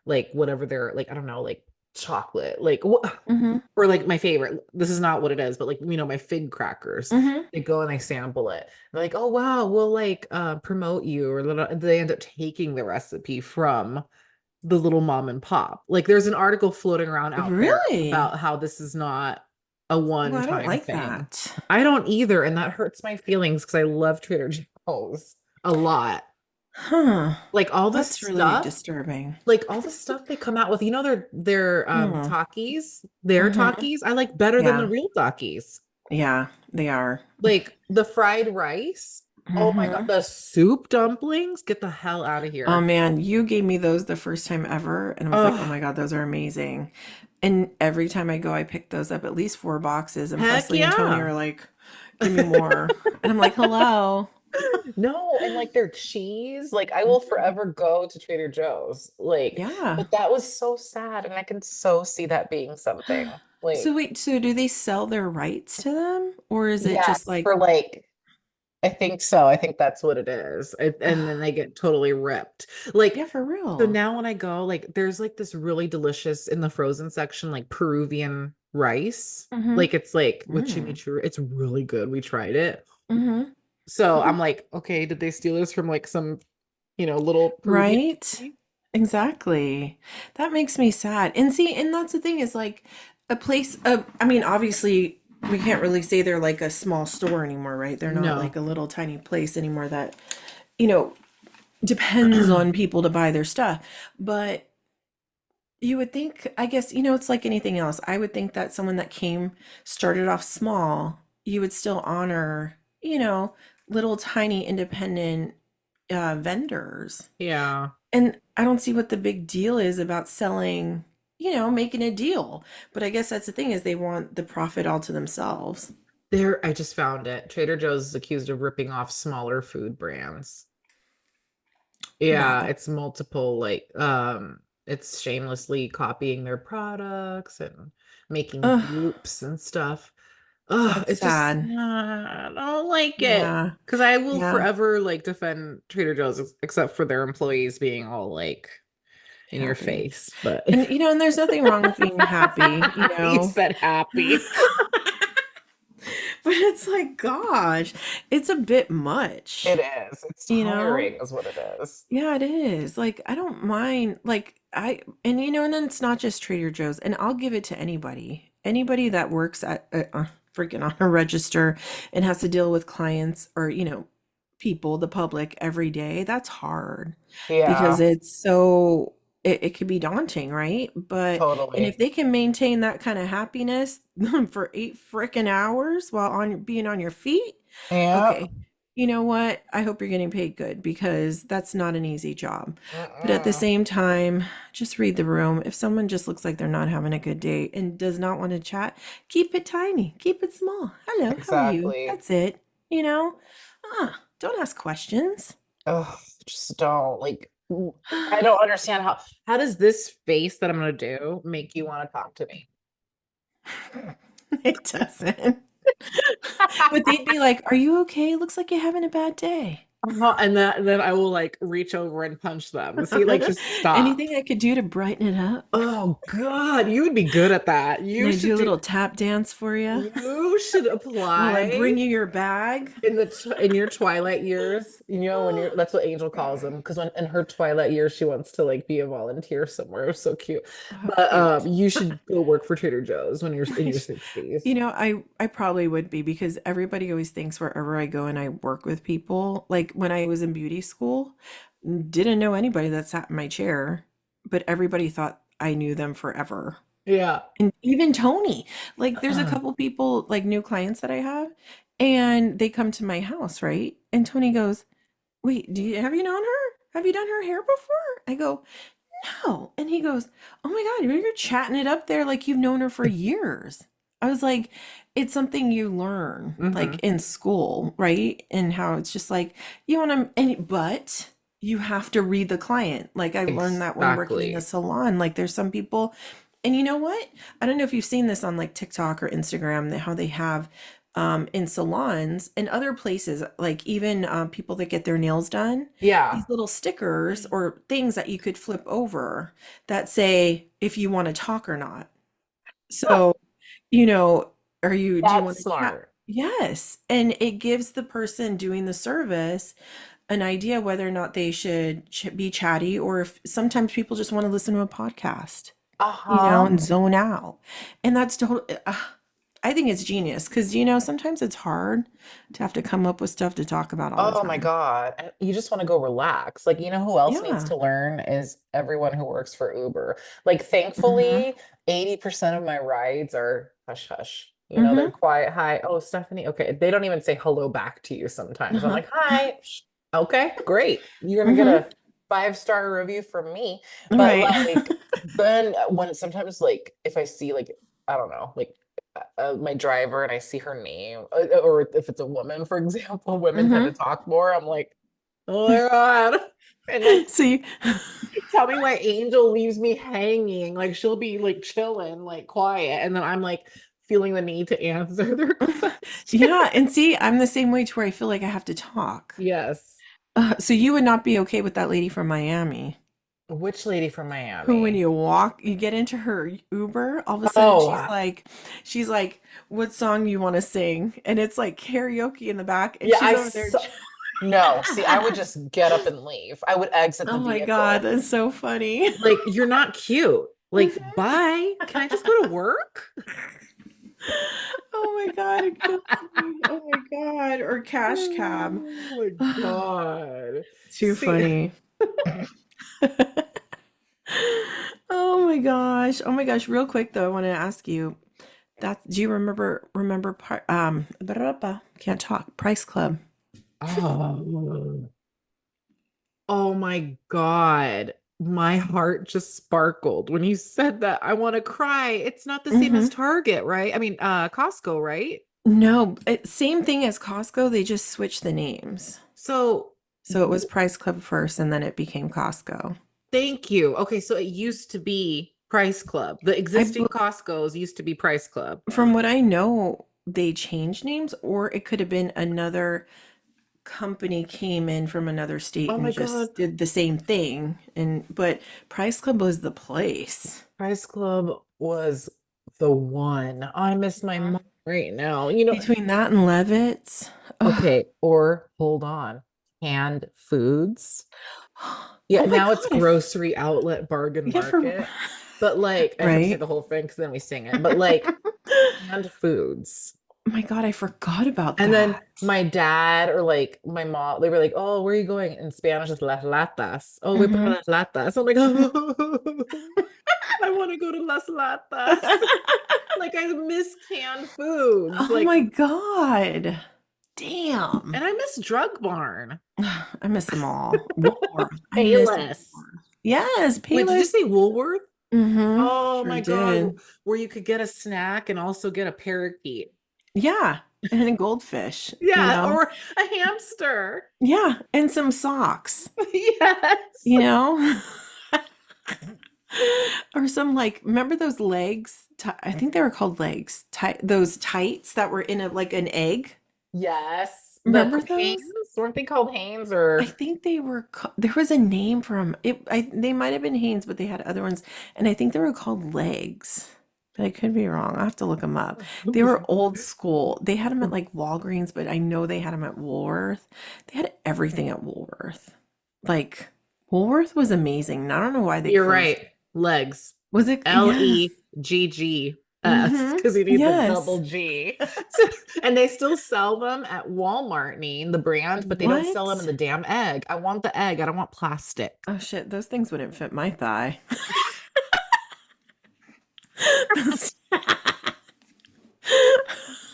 like whatever they're like, I don't know, like chocolate, like Mm-hmm. or like my favorite, this is not what it is, but like my fig crackers. Mm-hmm. They go and they sample it. They're like, oh wow, we'll like promote you, or they end up taking the recipe from the little mom and pop. Like there's an article floating around out there Really? about how this is not a Well, I don't one-time like thing. that. I don't either, and that hurts my feelings because I love Trader Joe's a lot. Huh. Like all this That's really stuff, disturbing. they come out with, their Hmm. Takis, their Mm-hmm. Takis, I like better than the Yeah. real Takis. Yeah, they are. Like the fried rice. Oh my God, Mm-hmm. the soup dumplings, get the hell out of Oh here. man, you gave me those the first time ever, and I was like, oh Oh, my God, those are amazing. And every time I go, I pick those up at least 4 boxes, and heck Presley and Tony yeah. are like, give me more. And I'm like, hello. No, and like their cheese, like I will Mhm. forever go to Trader Joe's. Like, Yeah. but that was so sad, and I can so see that being something. So Like, wait, so do they sell their rights to them, or is it just yes, like, for like I think so. I think that's what it is. And then they get totally ripped. Like, yeah, for so real? now when I go, like, there's like this really delicious in the frozen section, like Peruvian rice. Mm-hmm. Like, it's like with Mm. chimichurri. It's really good. We tried it. Mm-hmm. So I'm like, okay, did they steal this from like some, little Peruvian Right? company? Exactly. That makes me sad. And see, and that's the thing is like a place I mean, obviously we can't really say they're like a small store anymore, right? They're not like No. a little tiny place anymore that, you know, depends on people to buy their stuff. But you would think, I guess, it's like anything else. I would think that someone that started off small, you would still honor, little tiny independent vendors. Yeah. And I don't see what the big deal is about selling, making a deal. But I guess that's the thing is they want the profit all to themselves. There, I just found it. Trader Joe's is accused of ripping off smaller food brands. Wow. Yeah, it's multiple it's shamelessly copying their products and making Ugh, dupes and stuff. Oh, that's it's just sad. I don't like it. Yeah. Because I will Yeah. forever like defend Trader Joe's except for their employees being all like in your Happy. face. But And and there's nothing wrong with being happy, you said happy. But it's like, gosh, it's a bit much, It is. It's you know? tiring, is what it is. Yeah, it is. Like, I don't mind, like, and and then it's not just Trader Joe's, and I'll give it to anybody. Anybody that works at freaking on a register and has to deal with clients or, people, the public every day, that's hard because Yeah, it could be daunting, right? And if totally. they can maintain that kind of happiness for 8 freaking hours while being on your feet, Yeah. okay, you know what? I hope you're getting paid good because that's not an easy job. But at the Mm-mm. same time, just read the room. If someone just looks like they're not having a good day and does not want to chat, keep it tiny, keep it small. Hello, how are you? Exactly. That's it. You know? Don't ask questions. Oh, just don't like. I don't understand how does this face that I'm gonna do make you want to talk to me? It doesn't. But they'd be like, "Are you okay? Looks like you're having a bad day." And then I will like reach over and punch them. See, like just stop. Anything I could do to brighten it up? Oh God, you would be good at that. Can I do a little tap dance for you You should while I apply bring you your bag? in your twilight years. You know, when you're that's what Angel calls them because when in her twilight years she wants to like be a volunteer somewhere. It was so cute. Oh, how But cute. you should go work for Trader Joe's when you're in your 60s. I probably would be because everybody always thinks wherever I go and I work with people, like when I was in beauty school, didn't know anybody that sat in my chair, but everybody thought I knew them forever. Yeah. And even Tony, like there's a couple people, like new clients that I have, and they come to my house, right? And Tony goes, "Wait, have you known her? Have you done her hair before?" I go, "No." And he goes, "Oh my God, you're chatting it up there like you've known her for years." I was like, it's something you learn Hmm. like in school, right? And how it's just like you want to, but you have to read the client. Like I learned that when working in the Exactly. salon. Like there's some people, and you know what? I don't know if you've seen this on like TikTok or Instagram, how they have in salons and other places, like even people that get their nails done, Yeah. these little stickers or things that you could flip over that say if you want to talk or not. So, you know, do you want That's to chat? smart. Yes. And it gives the person doing the service an idea whether or not they should be chatty or if sometimes people just want to listen to a podcast, Uh-huh. and zone out. And that's totally, I think it's genius because, sometimes it's hard to have to come up with stuff to talk about all the Oh my time. God. And you just want to go relax. Like, you know who else needs Yeah. to learn is everyone who works for Uber. Like, Hmm. thankfully, 80% of my rides are hush hush. You know, they're Hmm. quiet. Hi. Oh, Stephanie. Okay. They don't even say hello back to you sometimes. I'm Uh-huh. like, hi. Okay, great. You're gonna get Hmm. a 5-star review from me. But Right. like then when sometimes like if I see like I don't know, like my driver and I see her name, or if it's a woman, for example, women tend to Hmm. talk more. I'm like, oh my God. And then So you, tell me why Angel leaves me hanging. Like she'll be like chilling, like quiet. And then I'm like feeling the need to answer their question. yeah, and see, I'm the same way to where I feel like I have to talk. Yes. So you would not be okay with that lady from Miami, Which lady from who when Miami? you walk, you get into her Uber, all of a sudden Oh, she's like, "What song you want to sing?" And it's like karaoke in the back, and yeah, she's over there. no, see, I would just get up and leave. I would exit the Oh my God, vehicle. that's so funny. Like, you're not cute. Like, Mhm. bye. Can I just go to work? Oh my God, it kills me. Oh my God. Or Cash Cab. Oh my God. Too See, funny. Oh my gosh. Oh my gosh. Real quick though, I want to ask you do you remember can't talk, Price Club? oh, oh my God. My heart just sparkled when you said that. I want to cry. It's not the same as Hmm. Target, right? I mean, Costco, right? No, same thing as Costco. They just switched the names. So So it was Price Club first, and then it became Costco. thank you. Okay, so it used to be Price Club. The I, existing Costco's used to be Price Club. from what I know, they changed names, or it could have been another company came in from another state Oh and my God. just did the same thing. And but Price Club was the place. Price Club was the one. I miss my Mhm. mom right now. You know, Between that and Levitt's, oh, okay, or hold on. Canned foods. Yeah, oh my now it's God, grocery outlet bargain yeah, for market. But like, I have to say right. the whole thing because then we sing it. But like canned foods. Oh my God, I forgot about And then that. my dad or like my mom, they were like, "Oh, where are you going?" In Spanish, it's las latas. Oh, we para Hmm. las latas. I'm like, oh, I want to go to las latas. Like I miss canned foods. Oh Like, my God. Damn. and I miss Drug Barn. I miss them all. Woolworth. I miss Payless. Woolworth. Yes, Wait, did you Payless. say Woolworth? Mm-hmm. Oh Sure my God, did. where you could get a snack and also get a parakeet. Yeah. And a goldfish, you Yeah, know? or a hamster. Yeah. And some socks, Yes. you know? Or some like, remember those legs? I think they were called legs. Those tights that were in a like an egg. Yes. The Remember Hanes, those? weren't they called Hanes I or think they were there was a name for them. They might have been Hanes, but they had other ones, and I think they were called legs. But I could be wrong. I'll have to look them up. They were old school. They had them at like Walgreens, but I know they had them at Woolworth. They had everything at Woolworth. Like Woolworth was amazing. And I don't know why they You're closed right. it. Legs. Was it? Yes. Legggs Mm-hmm. because you need the Yes. double G. So, and they still sell them at Walmart, name the brand, but they don't sell them in What? the damn egg. I want the egg. I don't want plastic. Oh shit, those things wouldn't fit my thigh.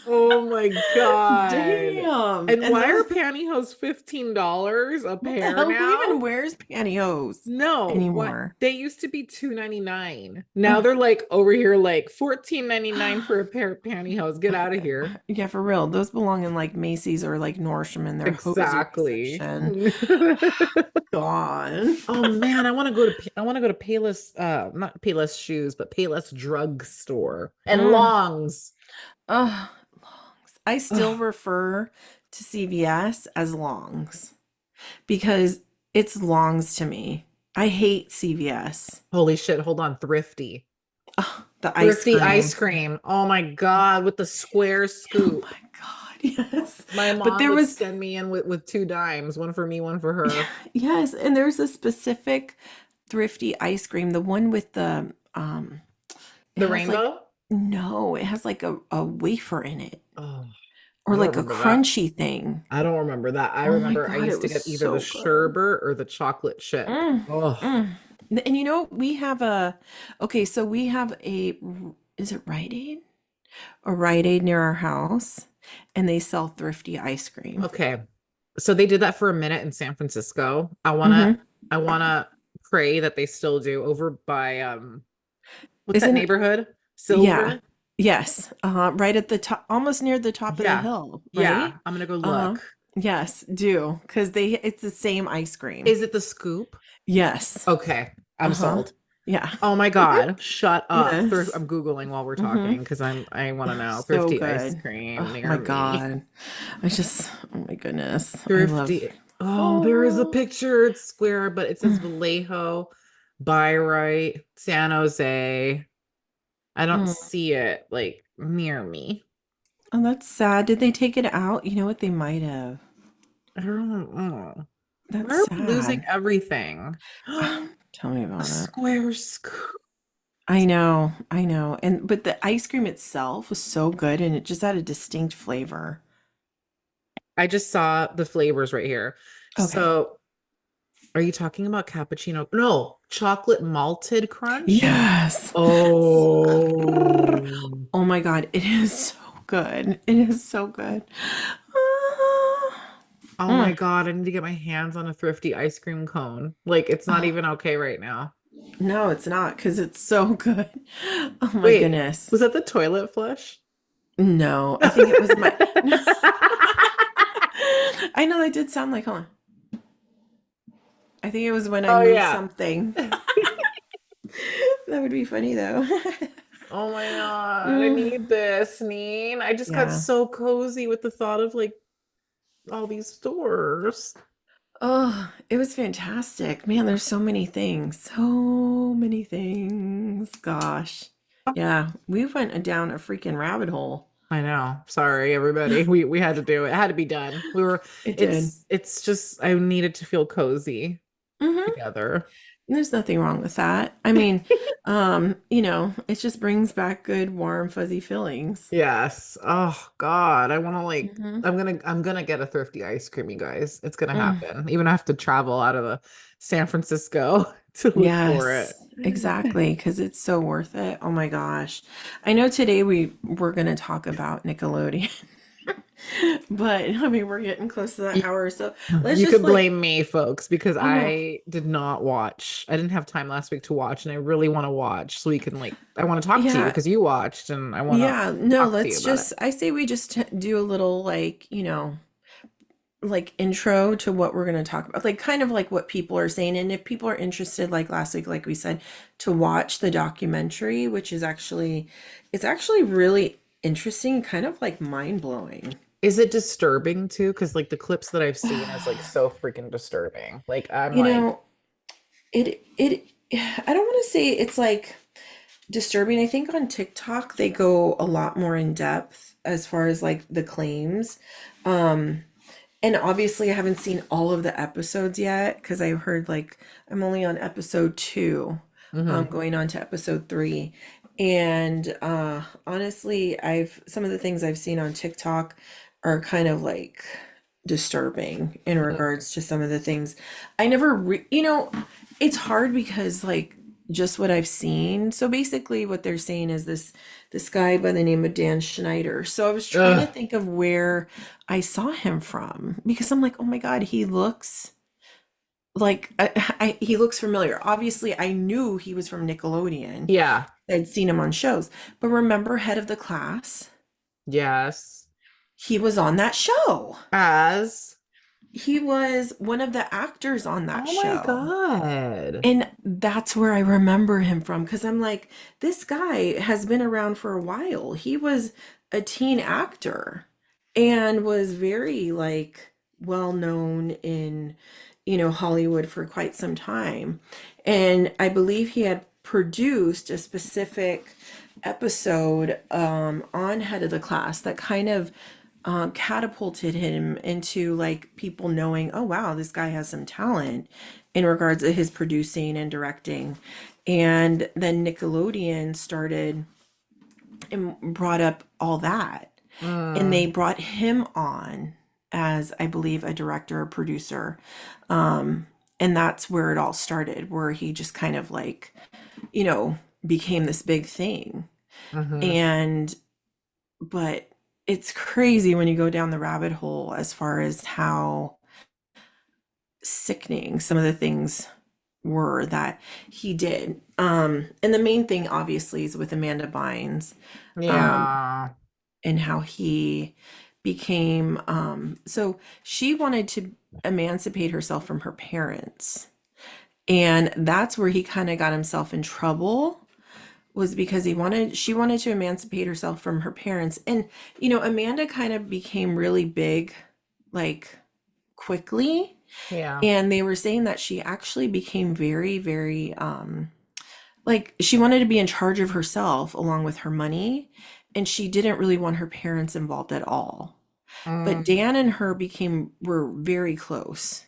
Oh my God. Damn. And And why are those, pantyhose $15 a what the pair hell? Who now? even wears pantyhose No, what anymore? they used to be 2.99. Now Ugh. they're like over here like 14.99 for a pair of pantyhose. Get out of here. Yeah, for real. Those belong in like Macy's or like Nordstrom in their hosiery Exactly. section. Gone. Oh man, I want to go to Payless not Payless shoes, but Payless drugstore and Mm. Longs. Ugh, longs. I still Ugh, refer to CVS as longs because it's longs to me. I hate CVS. holy shit, hold on, Thrifty. Ugh, the ice Thrifty ice cream. cream. Oh my God, with the square Oh scoop. my God, yes. My But mom there would was, send me in with 2 dimes, one for me, one for yeah, her. yes, and there's a specific thrifty ice cream, the one with the it The has like rainbow? no, it has like a wafer in it Oh, or I don't like a remember that. crunchy thing. I don't remember that. I Oh my remember I God, it used to was get either the so good. sherbet or the chocolate chip. Mm, Oh, mm. And you know, we have a okay, so we have is it Rite Aid? A Rite Aid near our house, and they sell thrifty ice cream. okay. So they did that for a minute in San Francisco. Hmm. I wanna pray that they still do over by what's that Isn't neighborhood? Yeah. Silver? Yes. Right at the top, almost near the top of the Yeah. hill, right? Yeah. I'm gonna go Uh-huh. look. Yes, do because it's the same ice cream. Is it the scoop? Yes. Okay. I'm Uh-huh. sold. Yeah. Oh my God. Shut up. Yes. I'm Googling while we're Mm-hmm. talking because I want to know. So Thrifty ice good. cream Oh my near me. God. Oh my goodness. I love. Thrifty. Oh, there is a Oh. picture. It's square, but it says Mm, Vallejo, Byright, San Jose. I don't mm. see it like near me. Oh, that's sad. Did they take it out? You know what? They might have. I don't know. Why That's are we losing sad. everything? Tell me A about it. square scoop. I know, I know. And but the ice cream itself was so good and it just had a distinct flavor. I just saw the flavors right here. Okay. So, are you talking about cappuccino? No, chocolate malted crunch. Yes. Oh, Oh my God, it is so good. It is so good. Ah. oh my Mm. God, I need to get my hands on a thrifty ice cream cone. Like, it's not Oh, even okay right now. no, it's not because it's so good. Oh my Wait, goodness. was that the toilet flush? No, I think it was my. I know that did sound like, hold on. I think it was when I Oh moved yeah. something. That would be funny though. Oh my God, I Mm, need this, Neen. I just got yeah. so cozy with the thought of like all these stores. Oh, it was fantastic. Man, there's so many things. So many things. Gosh. Yeah, we went down a freaking rabbit hole. I know. Sorry, everybody. We had to do it. It had to be done. We were It did. it's just I needed to feel cozy Hmm. together. There's nothing wrong with that. I mean, it just brings back good, warm, fuzzy feelings. Yes. Oh God. I want to like Hmm. I'm gonna get a thrifty ice cream, you guys. It's gonna Mm. happen. Even I have to travel out of the San Francisco to look for Yes, it. exactly, because it's so worth it. Oh my gosh. I know today we're going to talk about Nickelodeon. But I mean, we're getting close to that You, hour, so let's you just could like, blame me, folks, because I know. I did not watch. I didn't have time last week to watch, and I really want to watch so we can like I want to talk to you Yeah, because you watched and I want to yeah, no, talk to you let's about it. just, I say we just do a little like, like intro to what we're going to talk about, like kind of like what people are saying. And if people are interested, like last week, like we said, to watch the documentary, which is actually, it's actually really interesting, kind of like mind blowing. Is it disturbing too? Because like the clips that I've seen is like so freaking disturbing. Like I'm You like, know, it I don't want to say it's like disturbing. I think on TikTok they go a lot more in depth as far as like the claims. Um and obviously I haven't seen all of the episodes yet because I heard like I'm only on episode 2, mhm. going on to episode 3. And honestly, I've some of the things I've seen on TikTok are kind of like disturbing in regards to some of the things. I never it's hard because like just what I've seen. So basically what they're saying is this guy by the name of Dan Schneider. So I was trying to Ugh. think of where I saw him from because I'm like, "Oh my God, he looks like he looks familiar." Obviously, I knew he was from Nickelodeon. Yeah. I'd seen him on shows. But remember Head of the Class? Yes. He was on that show. As. He was one of the actors on that Oh my show. God. And that's where I remember him from because I'm like, this guy has been around for a while. He was a teen actor and was very like well known in, Hollywood for quite some time. And I believe he had produced a specific episode on Head of the Class that kind of catapulted him into like people knowing, oh wow, this guy has some talent in regards to his producing and directing. And then Nickelodeon started and brought up all that. And they Mm, brought him on as, I believe, a director or producer. And that's where it all started, where he just kind of like, became this big thing. mhm. And but it's crazy when you go down the rabbit hole as far as how sickening some of the things were that he did. And the main thing obviously is with Amanda Bynes, um, Yeah. and how he became so she wanted to emancipate herself from her parents. And that's where he kind of got himself in trouble was because she wanted to emancipate herself from her parents. And Amanda kind of became really big like quickly, Yeah. and they were saying that she actually became very very like she wanted to be in charge of herself along with her money, and she didn't really want her parents involved at all. But Mm, Dan and her were very close,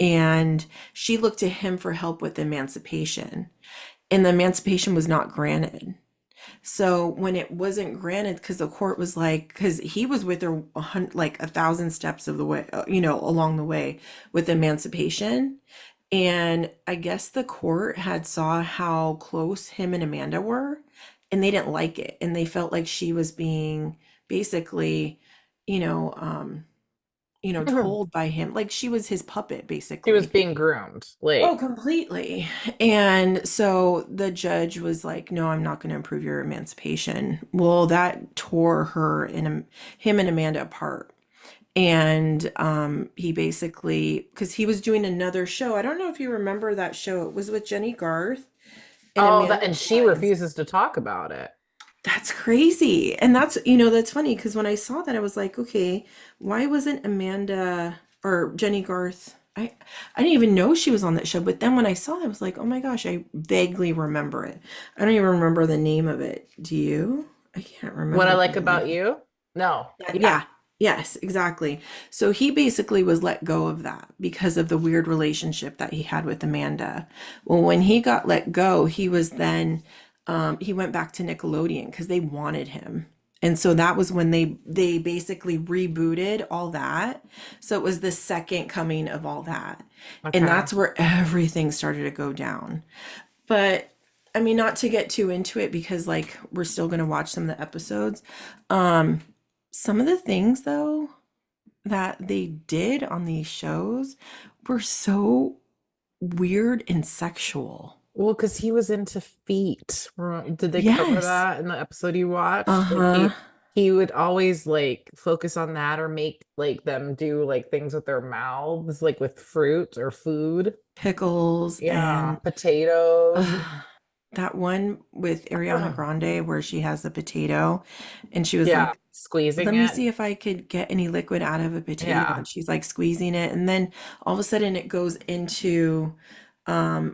and she looked to him for help with emancipation, and the emancipation was not granted. So when it wasn't granted, because the court was like, because he was with her like 1,000 steps of the way, along the way with emancipation. And I guess the court had saw how close him and Amanda were, and they didn't like it. And they felt like she was being basically, you know, um, told by him. Like she was his puppet, She was basically. being groomed. Oh, Like, completely. And so the judge was like, "No, I'm not going to approve your emancipation." Well, that tore him and Amanda apart. And he basically, because he was doing another show. I don't know if you remember that show. It was with Jenny Garth and oh, that Amanda and she Bynes. refuses to talk about it. That's crazy. And that's funny because when I saw that, I was like, okay, why wasn't Amanda or Jenny Garth? I didn't even know she was on that show. But then when I saw that, I was like, oh my gosh, I vaguely remember it. I don't even remember the name of it. Do you? I can't What I remember for like the life about of you? No. Yeah. yeah. Yes, exactly. So he basically was let go of that because of the weird relationship that he had with Amanda. Well, when he got let go, he was then he went back to Nickelodeon because they wanted him. And so that was when they basically rebooted all that. So it was the second coming of all that. And Okay. that's where everything started to go down. But I mean, not to get too into it because like we're still going to watch some of the episodes. Um some of the things though that they did on these shows were so weird and sexual. Well, because he was into feet. Did they cover Yes. that in the episode you watched? Like Uh-huh. he would always like focus on that or make like them do like things with their mouths, like with fruit or food. Pickles Yeah, and potatoes. uh, that one with Ariana Grande where she has a potato and she was Yeah, like, squeezing let me it. see if I could get any liquid out of a potato. Yeah. And she's like squeezing it. And then all of a sudden it goes into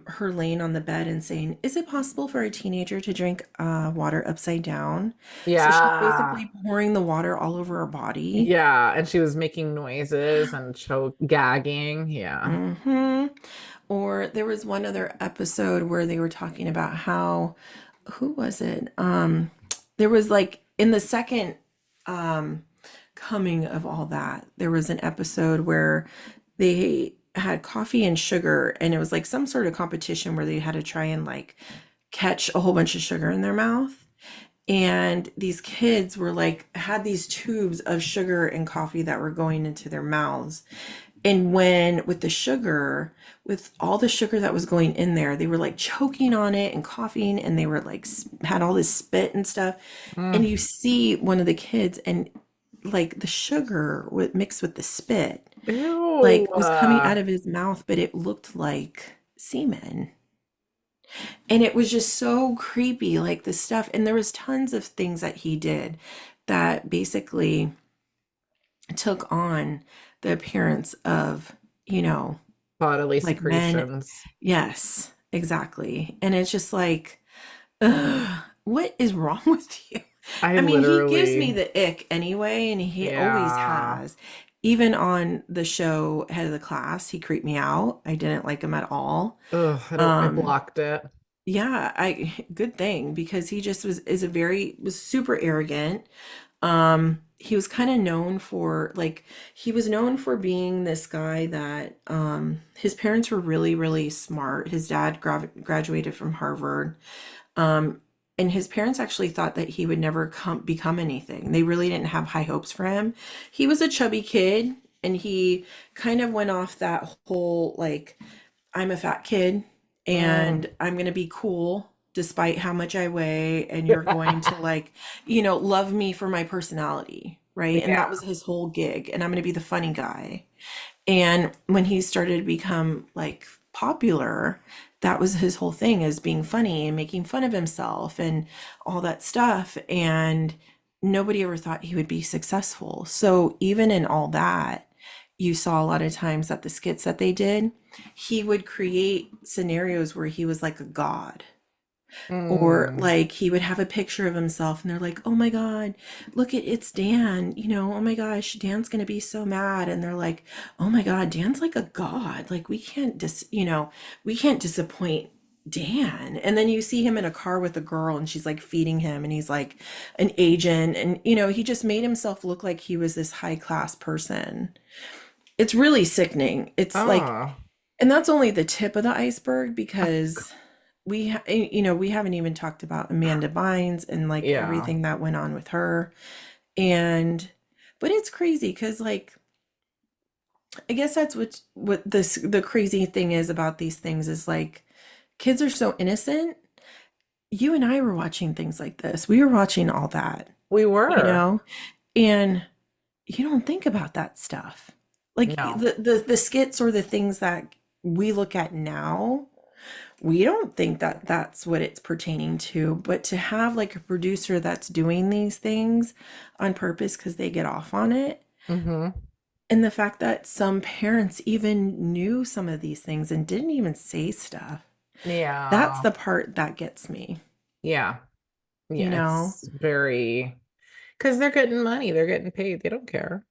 her laying on the bed and saying, is it possible for a teenager to drink water upside down? So she's Yeah. basically pouring the water all over her body. Yeah, and she was making noises and choke gagging. Yeah. Hmm. Or there was one other episode where they were talking about how, who was it? There was like in the second um, coming of all that, there was an episode where they had coffee and sugar, and it was like some sort of competition where they had to try and like catch a whole bunch of sugar in their mouth. And these kids were like, had these tubes of sugar and coffee that were going into their mouths. And when with the sugar, with all the sugar that was going in there, they were like choking on it and coughing, and they were like had all this spit and stuff. And Mm. you see one of the kids, and like the sugar with mixed with the spit, Ew. like was coming out of his mouth, but it looked like semen. And it was just so creepy, like the stuff. And there was tons of things that he did that basically took on the appearance of, you know, Bodily like men. secretions. Yes, exactly. And it's just like, ugh, what is wrong with you? I I mean, he gives me literally, the ick anyway, and he always yeah. has. Even on the show Head of the Class, he creeped me out. I didn't like him at all. Ugh, I Um, blocked it. yeah, I good thing because he just was super arrogant. He was kind of known for like he was known for being this guy that his parents were really, really smart. His dad graduated from Harvard. Um, and his parents actually thought that he would never become anything. They really didn't have high hopes for him. He was a chubby kid and he kind of went off that whole like I'm a fat kid Mm. and I'm going to be cool despite how much I weigh, and you're going to like, love me for my personality, right? And that Yeah. was his whole gig, and I'm going to be the funny guy. And when he started to become like popular, that was his whole thing, is being funny and making fun of himself and all that stuff. And nobody ever thought he would be successful. So even in all that, you saw a lot of times that the skits that they did, he would create scenarios where he was like a god, or Mm. like he would have a picture of himself and they're like, oh my god, look at it's Dan, oh my gosh, Dan's gonna be so mad. And they're like, oh my god, Dan's like a god, like we can't disappoint Dan. And then you see him in a car with a girl and she's like feeding him and he's like an agent, and he just made himself look like he was this high class person. It's really sickening. It's like, Oh. and that's only the tip of the iceberg because we haven't even talked about Amanda Bynes and like Yeah. everything that went on with her. And but it's crazy because like I guess that's what the crazy thing is about these things is like kids are so innocent. You and I were watching things like this. We were watching all that, We you were. know, and you don't think about that stuff. Like No. the skits or the things that we look at now, we don't think that that's what it's pertaining to. But to have like a producer that's doing these things on purpose because they get off on it, Mm-hmm. and the fact that some parents even knew some of these things and didn't even say stuff, that's Yeah. the part that gets me, Yeah. you Yeah. know? It's very, because they're getting money, they're getting paid. They don't care,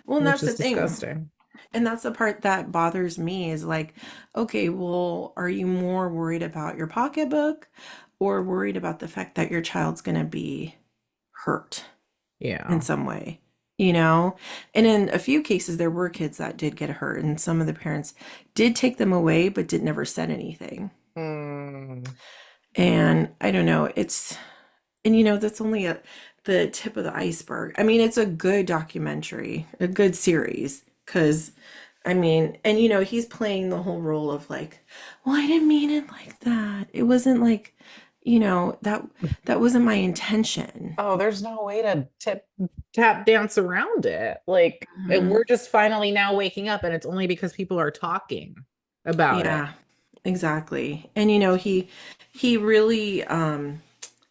Well, and which that's the is thing. disgusting. And that's the part that bothers me is like, okay, well, are you more worried about your pocketbook or worried about the fact that your child's going to be hurt in Yeah. some way? You know? And in a few cases, there were kids that did get hurt, and some of the parents did take them away, but did never said anything. Mm. And I don't know, and that's only the tip of the iceberg. I mean, it's a good documentary, a good series, because I mean, and he's playing the whole role of like, well, I didn't mean it like that. It wasn't like, that wasn't my intention. Oh, there's no way to tap dance around it. Like, Mhm. we're just finally now waking up, and it's only because people are talking about it. Yeah, exactly. And he really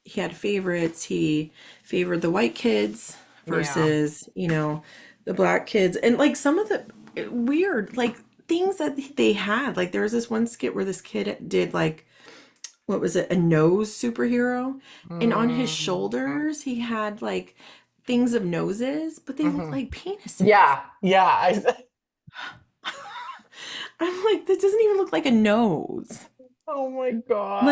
he had favorites. He favored the white kids Yeah. versus, the black kids. And like some of the weird like things that they had. Like there was this one skit where this kid did like what was it, a nose superhero? And on his Mm. shoulders he had like things of noses, but they look Hmm. like penises. Yeah. Yeah. I'm like, this doesn't even look like a nose. Oh my God.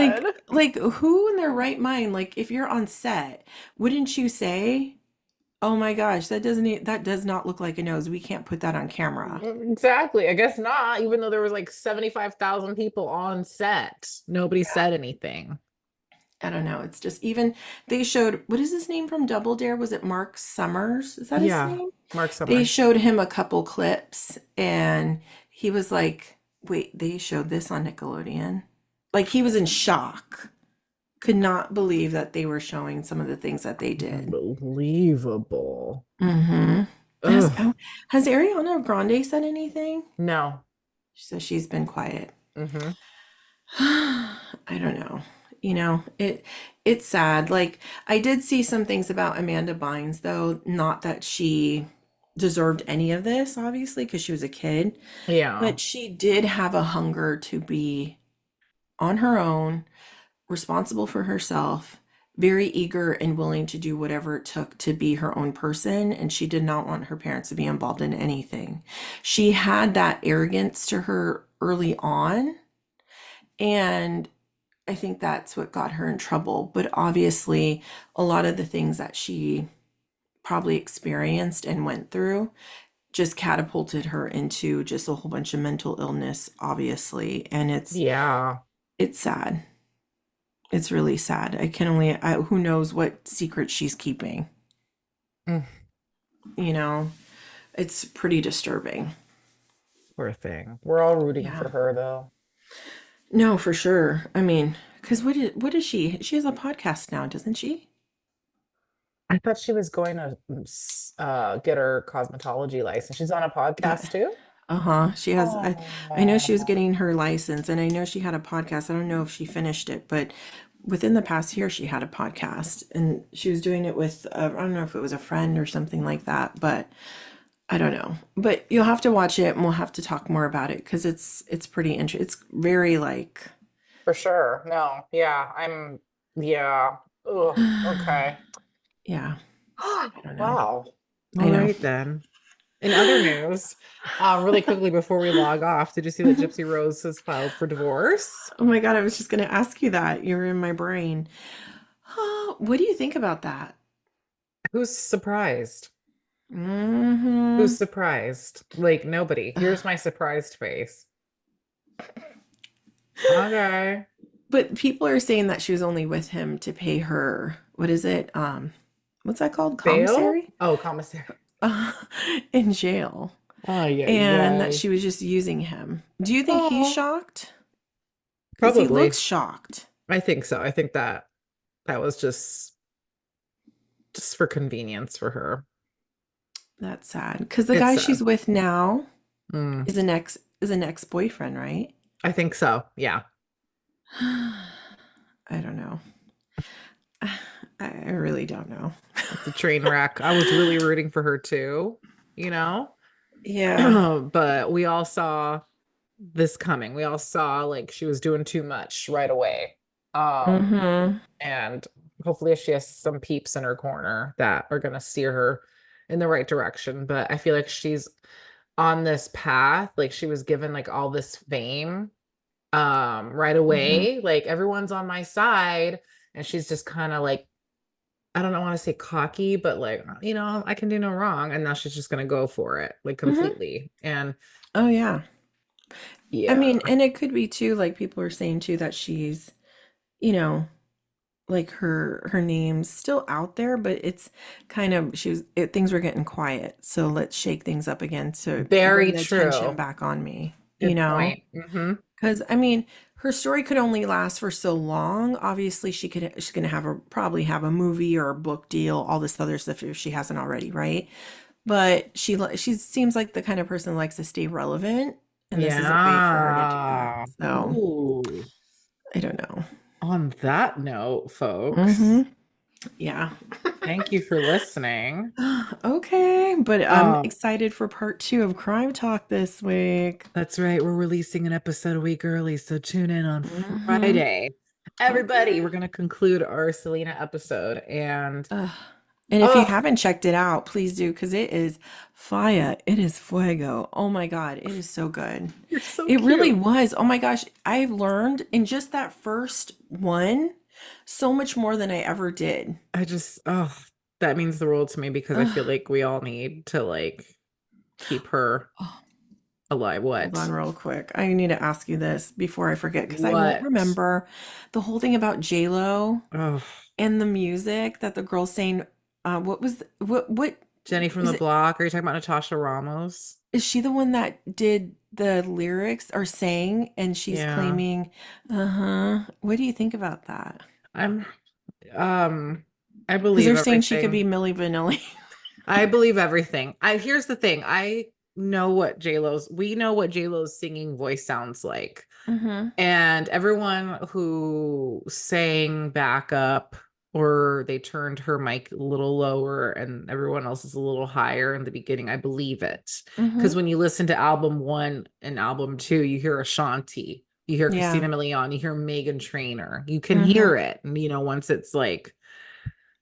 Like who in their right mind, like if you're on set, wouldn't you say, "Oh my gosh, that does not look like a nose. We can't put that on camera." Exactly. I guess not, even though there was like 75,000 people on set. Nobody said anything. I don't know. It's just even they showed what is his name from Double Dare? Was it Mark Summers? Is that his Yeah. name? Mark They Summers. showed him a couple clips and he was like, "Wait, they showed this on Nickelodeon?" Like he was in shock. Could not believe that they were showing some of the things that they did. Unbelievable. Mm-hmm. Has Ugh. has Ariana Grande said anything? No. So she's been quiet. Hmm. I don't know. It's sad. Like I did see some things about Amanda Bynes though, not that she deserved any of this, obviously, because she was a kid, Yeah. but she did have a hunger to be on her own, responsible for herself, very eager and willing to do whatever it took to be her own person, and she did not want her parents to be involved in anything. She had that arrogance to her early on, and I think that's what got her in trouble. But obviously, a lot of the things that she probably experienced and went through just catapulted her into just a whole bunch of mental illness, obviously. And Yeah. it's sad. It's really sad. Who knows what secret she's keeping. Mm, You know, it's pretty disturbing. poor thing. We're all rooting Yeah. for her though. No, for sure. I mean, because what is she? She has a podcast now, doesn't she? I thought she was going to get her cosmetology license. She's on a podcast That too? Uh-huh. She has I know she was Oh. getting her license and I know she had a podcast. I don't know if she finished it, but within the past year she had a podcast and she was doing it with I don't know if it was a friend or something like that, but I don't know. But you'll have to watch it and we'll have to talk more about it because it's pretty interesting. It's very like For sure. No. Yeah. Yeah. Oh, okay. yeah, I don't know. Wow. I All know. right then. In other news, really quickly before we log off, did you see that Gypsy Rose has filed for divorce? Oh my God, I was just going to ask you that. You're in my brain. What do you think about that? Who's surprised? Who's Mm-hmm. surprised? Like nobody. Here's my surprised face. Okay. But people are saying that she was only with him to pay her, what is it? What's that called? Bail? Commissary? Oh, commissary. Uh, in jail. Ay, ay, and that ay. she was just using him. Do you think he's Oh, shocked? Because he looks probably. shocked. I think so. I think that that was just for convenience for her. That's sad. Because the It's guy sad. she's with now Mm, is an ex-boyfriend, right? I think so. Yeah. I don't know. I really don't know. It's a train wreck. I was really rooting for her too, you know? Yeah. But we all saw this coming. We all saw like she was doing too much right away. Um, Mm-hmm. and hopefully she has some peeps in her corner that are gonna steer her in the right direction. But I feel like she's on this path, like she was given like all this fame right Mm-hmm. away. Like everyone's on my side, and she's just kind of like, I don't want to say cocky, but like, I can do no wrong. And now she's just gonna go for it, like Mm-hmm. completely. And Oh yeah. I yeah, mean, and it could be too, like people are saying too, that she's, you know, like her name's still out there, but it's kind of things were getting quiet. So let's shake things up again to bring very the attention true. back on me, you Good know? point. Hmm. Because I mean, her story could only last for so long. Obviously, she's gonna probably have a movie or a book deal, all this other stuff if she hasn't already, right? But she seems like the kind of person who likes to stay relevant, and this is a way for her to do that. Yeah. So Ooh. I don't know. On that note, folks, Mm-hmm. Yeah. thank you for listening. Okay, but I'm Um, excited for part two of Crime Talk this week. that's right. We're releasing an episode a week early, so tune in on Mm-hmm. Friday. Everybody, we're Okay. going to conclude our Selena episode. And Ugh. And if you oh, haven't checked it out, please do because it is fire. It is fuego. Oh my God, it is so good. you're so It really cute. was. Oh my gosh, I've learned in just that first one so much more than I ever did. Oh, that means the world to me because I feel Ugh. like we all need to like keep her Oh, alive. hold on What? real quick. I need to ask you this before I forget because I won't What? remember the whole thing about J-Lo Oh, and the music that the girl's saying. What was what Jenny from is the it? block. Are you talking about Natasha Ramos? Is she the one that did the lyrics or sang and she's Yeah. claiming, uh-huh. What do you think about that? I'm um I Because believe they're saying she could everything. be Milli Vanilli. I believe everything. I Here's the thing. We know what J-Lo's singing voice sounds like. Mm-hmm. And everyone who sang backup or they turned her mic a little lower and everyone else is a little higher in the beginning, I believe it. Because Mm-hmm. when you listen to album one and album two, you hear Ashanti, you hear Yeah. Christina Milian, you hear Megan Trainor. You can Mm-hmm. hear it. And once it's like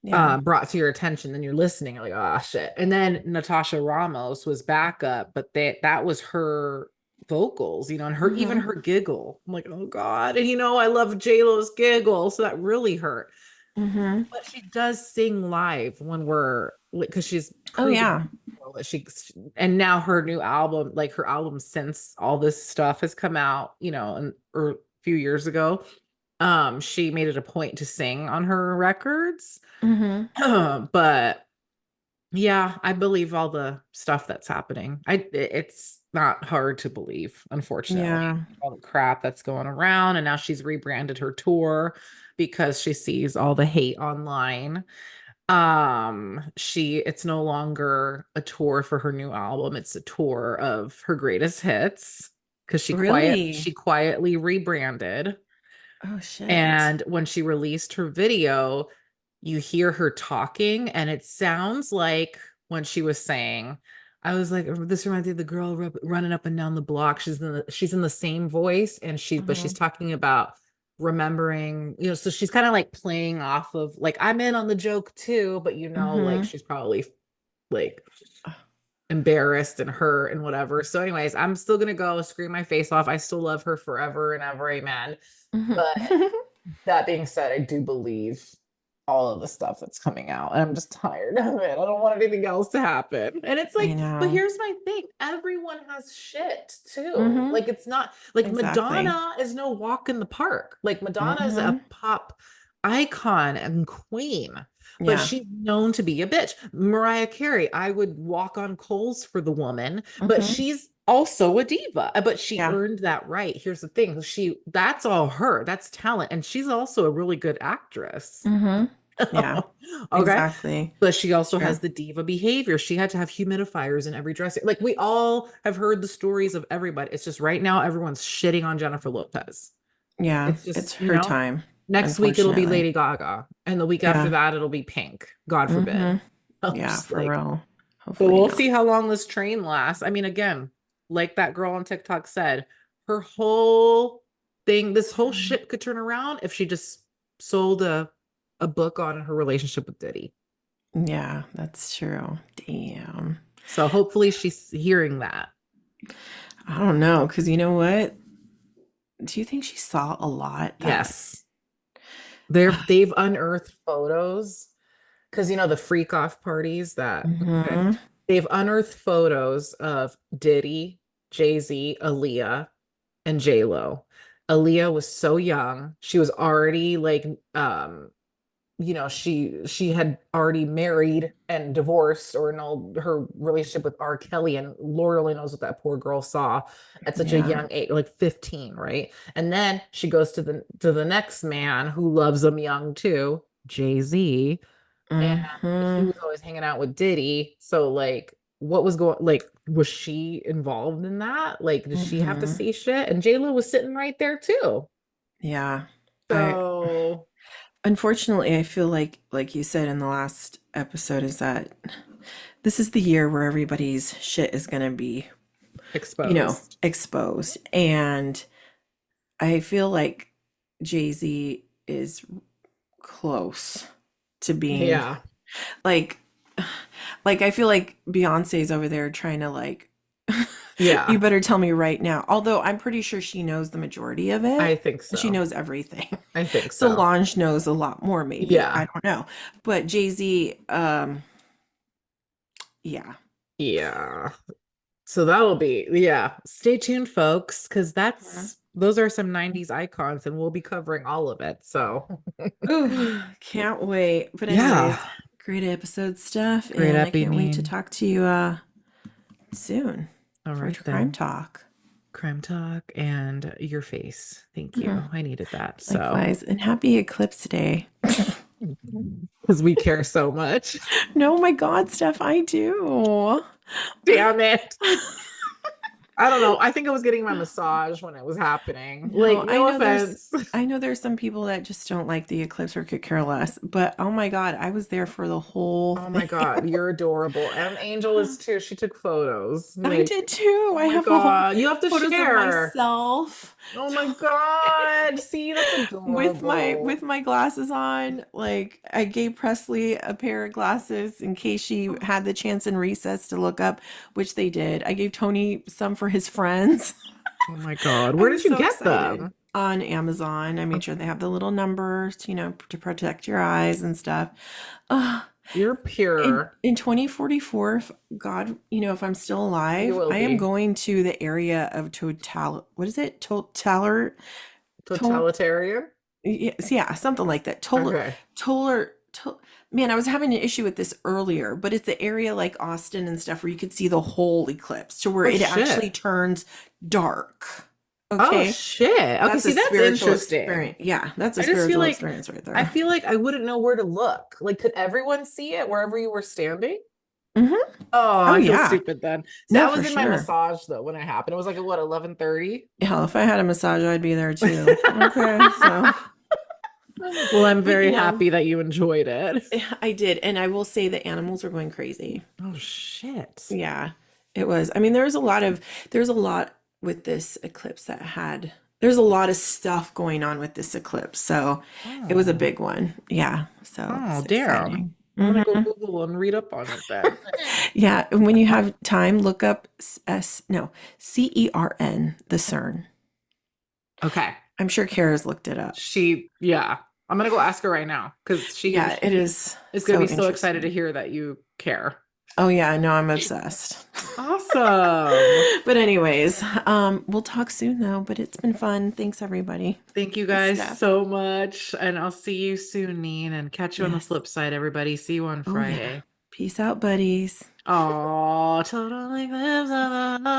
Yeah. brought to your attention, then you're listening, you're like, oh shit. And then Natasha Ramos was backup, but that was her vocals, and her even Mm-hmm. her giggle. I'm like, oh God. And I love J-Lo's giggle, so that really hurt. Mm-hmm. But she does sing live when we're because she's Oh proven yeah. that and now her new album, like her album since all this stuff has come out, or a few years ago, she made it a point to sing on her records. Mm-hmm. But yeah, I believe all the stuff that's happening. It's not hard to believe, unfortunately. Yeah. All the crap that's going around, and now she's rebranded her tour because she sees all the hate online. It's no longer a tour for her new album, it's a tour of her greatest hits because Really? she quietly rebranded. Oh shit. And when she released her video, you hear her talking, and it sounds like when she was saying, I was like, this reminds me of the girl running up and down the block. She's in the same voice, and she's Mm-hmm. talking about remembering, so she's kind of like playing off of like, I'm in on the joke too, but like Mm-hmm. she's probably like embarrassed and hurt and whatever. So, anyways, I'm still gonna go scream my face off. I still love her forever and ever, amen. But Mm-hmm. that being said, I do believe all of the stuff that's coming out. And I'm just tired of it. I don't want anything else to happen. And it's I like, but know. here's my thing. Everyone has shit too. Mm-hmm. Like it's not like Exactly. Madonna is no walk in the park. Like Madonna is a Mm-hmm. pop. icon and queen, but Yeah. she's known to be a bitch. Mariah Carey, I would walk on coals for the woman, but Mm-hmm. she's also a diva, but she Yeah. earned that right. Here's the thing. That's all her. That's talent. And she's also a really good actress. Mm-hmm. Yeah. Okay. Exactly. But she It's also true. has the diva behavior. She had to have humidifiers in every dressing. Like we all have heard the stories of everybody. It's just right now everyone's shitting on Jennifer Lopez. Yeah. It's just, It's her time, next week it'll be unfortunately. Lady Gaga, and the week after Yeah. that it'll be Pink. God forbid. Mm-hmm. I'm Yeah, just for like, real. but Hopefully we'll not. see how long this train lasts. I mean, again, like that girl on TikTok said, her whole thing, this whole ship could turn around if she just sold a book on her relationship with Diddy. Yeah, that's true. Damn. So hopefully she's hearing that. I don't know, because you know what? Do you think she saw a lot that Yes. They've unearthed photos because the freak off parties that okay. hmm They've unearthed photos of Diddy, Jay-Z, Aaliyah, and J-Lo. Aaliyah was so young. She was already like she had already married and divorced or annulled her relationship with R. Kelly, and Lord only knows what that poor girl saw at such a Yeah. young age, like 15, right? And then she goes to the next man who loves them young too, Jay-Z, and he hmm was always hanging out with Diddy. So like what was going like was she involved in that? Like does she have to hmm see shit? And J-Lo was sitting right there too. Yeah. I So unfortunately I feel like you said in the last episode is that this is the year where everybody's shit is gonna be, exposed. exposed. And I feel like Jay-Z is close to being Yeah. like I feel like Beyonce's over there trying to like you Yeah. better tell me right now. Although I'm pretty sure she knows the majority of I it. think She so. knows everything. I think so. Solange knows a lot more, maybe. I Yeah. don't know. But Jay-Z, yeah. Yeah. So that'll be, yeah. Stay tuned, folks, because Mhm. those are some 90s icons and we'll be covering all of it. So, Ooh, can't wait. But yeah. anyways, great episode stuff, Great and I epi can't wait to mean. talk to you soon All for right, Crime then. Talk. Crime talk and your face. Thank you. Mhm. I needed that. So, Likewise, and happy Eclipse Day. because we care so much. No, my God, Steph, I do. Damn it. I don't know. I think I was getting my massage when it was happening. Like, No, no offense. I know there's some people that just don't like the eclipse or could care less, but oh my God, I was there for the whole Oh my thing. God, you're adorable. And Angel is too. She took photos. I Like, did too. oh I my have a whole God, you have to photos of share. myself Oh my God. See, that's with adorable. my glasses on. Like I gave Presley a pair of glasses in case she had the chance in recess to look up, which they did. I gave Tony some for his friends. Oh my God. I Where did was you so get excited. them? On Amazon, I made sure they Okay. have the little numbers, to protect your eyes and stuff. Uh, You're pure. in 2044, if God, if I'm still You alive, will I am be. going to the area of what is it? To, Totalitarian? yes, yeah, something like that. Okay. Man, I was having an issue with this earlier, but it's the area like Austin and stuff where you could see the whole eclipse to where Oh it actually shit. turns dark. Oh Okay. shit. Okay, That's a see, that's spiritual interesting. experience. Yeah, that's a I just feel spiritual like experience right I there. feel like I wouldn't know where to look. Like, could everyone see it wherever you were standing? hmm Oh, Oh I feel yeah. stupid then. See, I No, was for in my sure. massage though when it happened. It was like at what, 11:30? Hell, if I had a massage, I'd be there too. Okay, so, Well, I'm but very happy that you enjoyed it. I did, and I will say the animals were going crazy. Oh shit. Yeah, it was. I mean, there's a lot with this eclipse there's a lot of stuff going on with this eclipse. So it was a Oh, big one. Yeah. So oh, it's damn. exciting. I'm gonna go hmm Google and read up on it then. Yeah. And when you have time, look up no, CERN, the CERN. Okay. I'm sure Kara's looked it up. Yeah. I'm gonna go ask her right now because she Yeah, it she is is gonna so be so excited to interesting. hear that you care. Oh, yeah. No, I'm obsessed. Awesome. Awesome. But anyways, we'll talk soon though, but it's been fun. Thanks everybody. Thank you Good guys stuff. so much. And I'll see you soon, Neen, and catch you on the Yes. flip side, everybody. See you on Oh yeah. Friday. Peace out, buddies. Oh, totally lives on the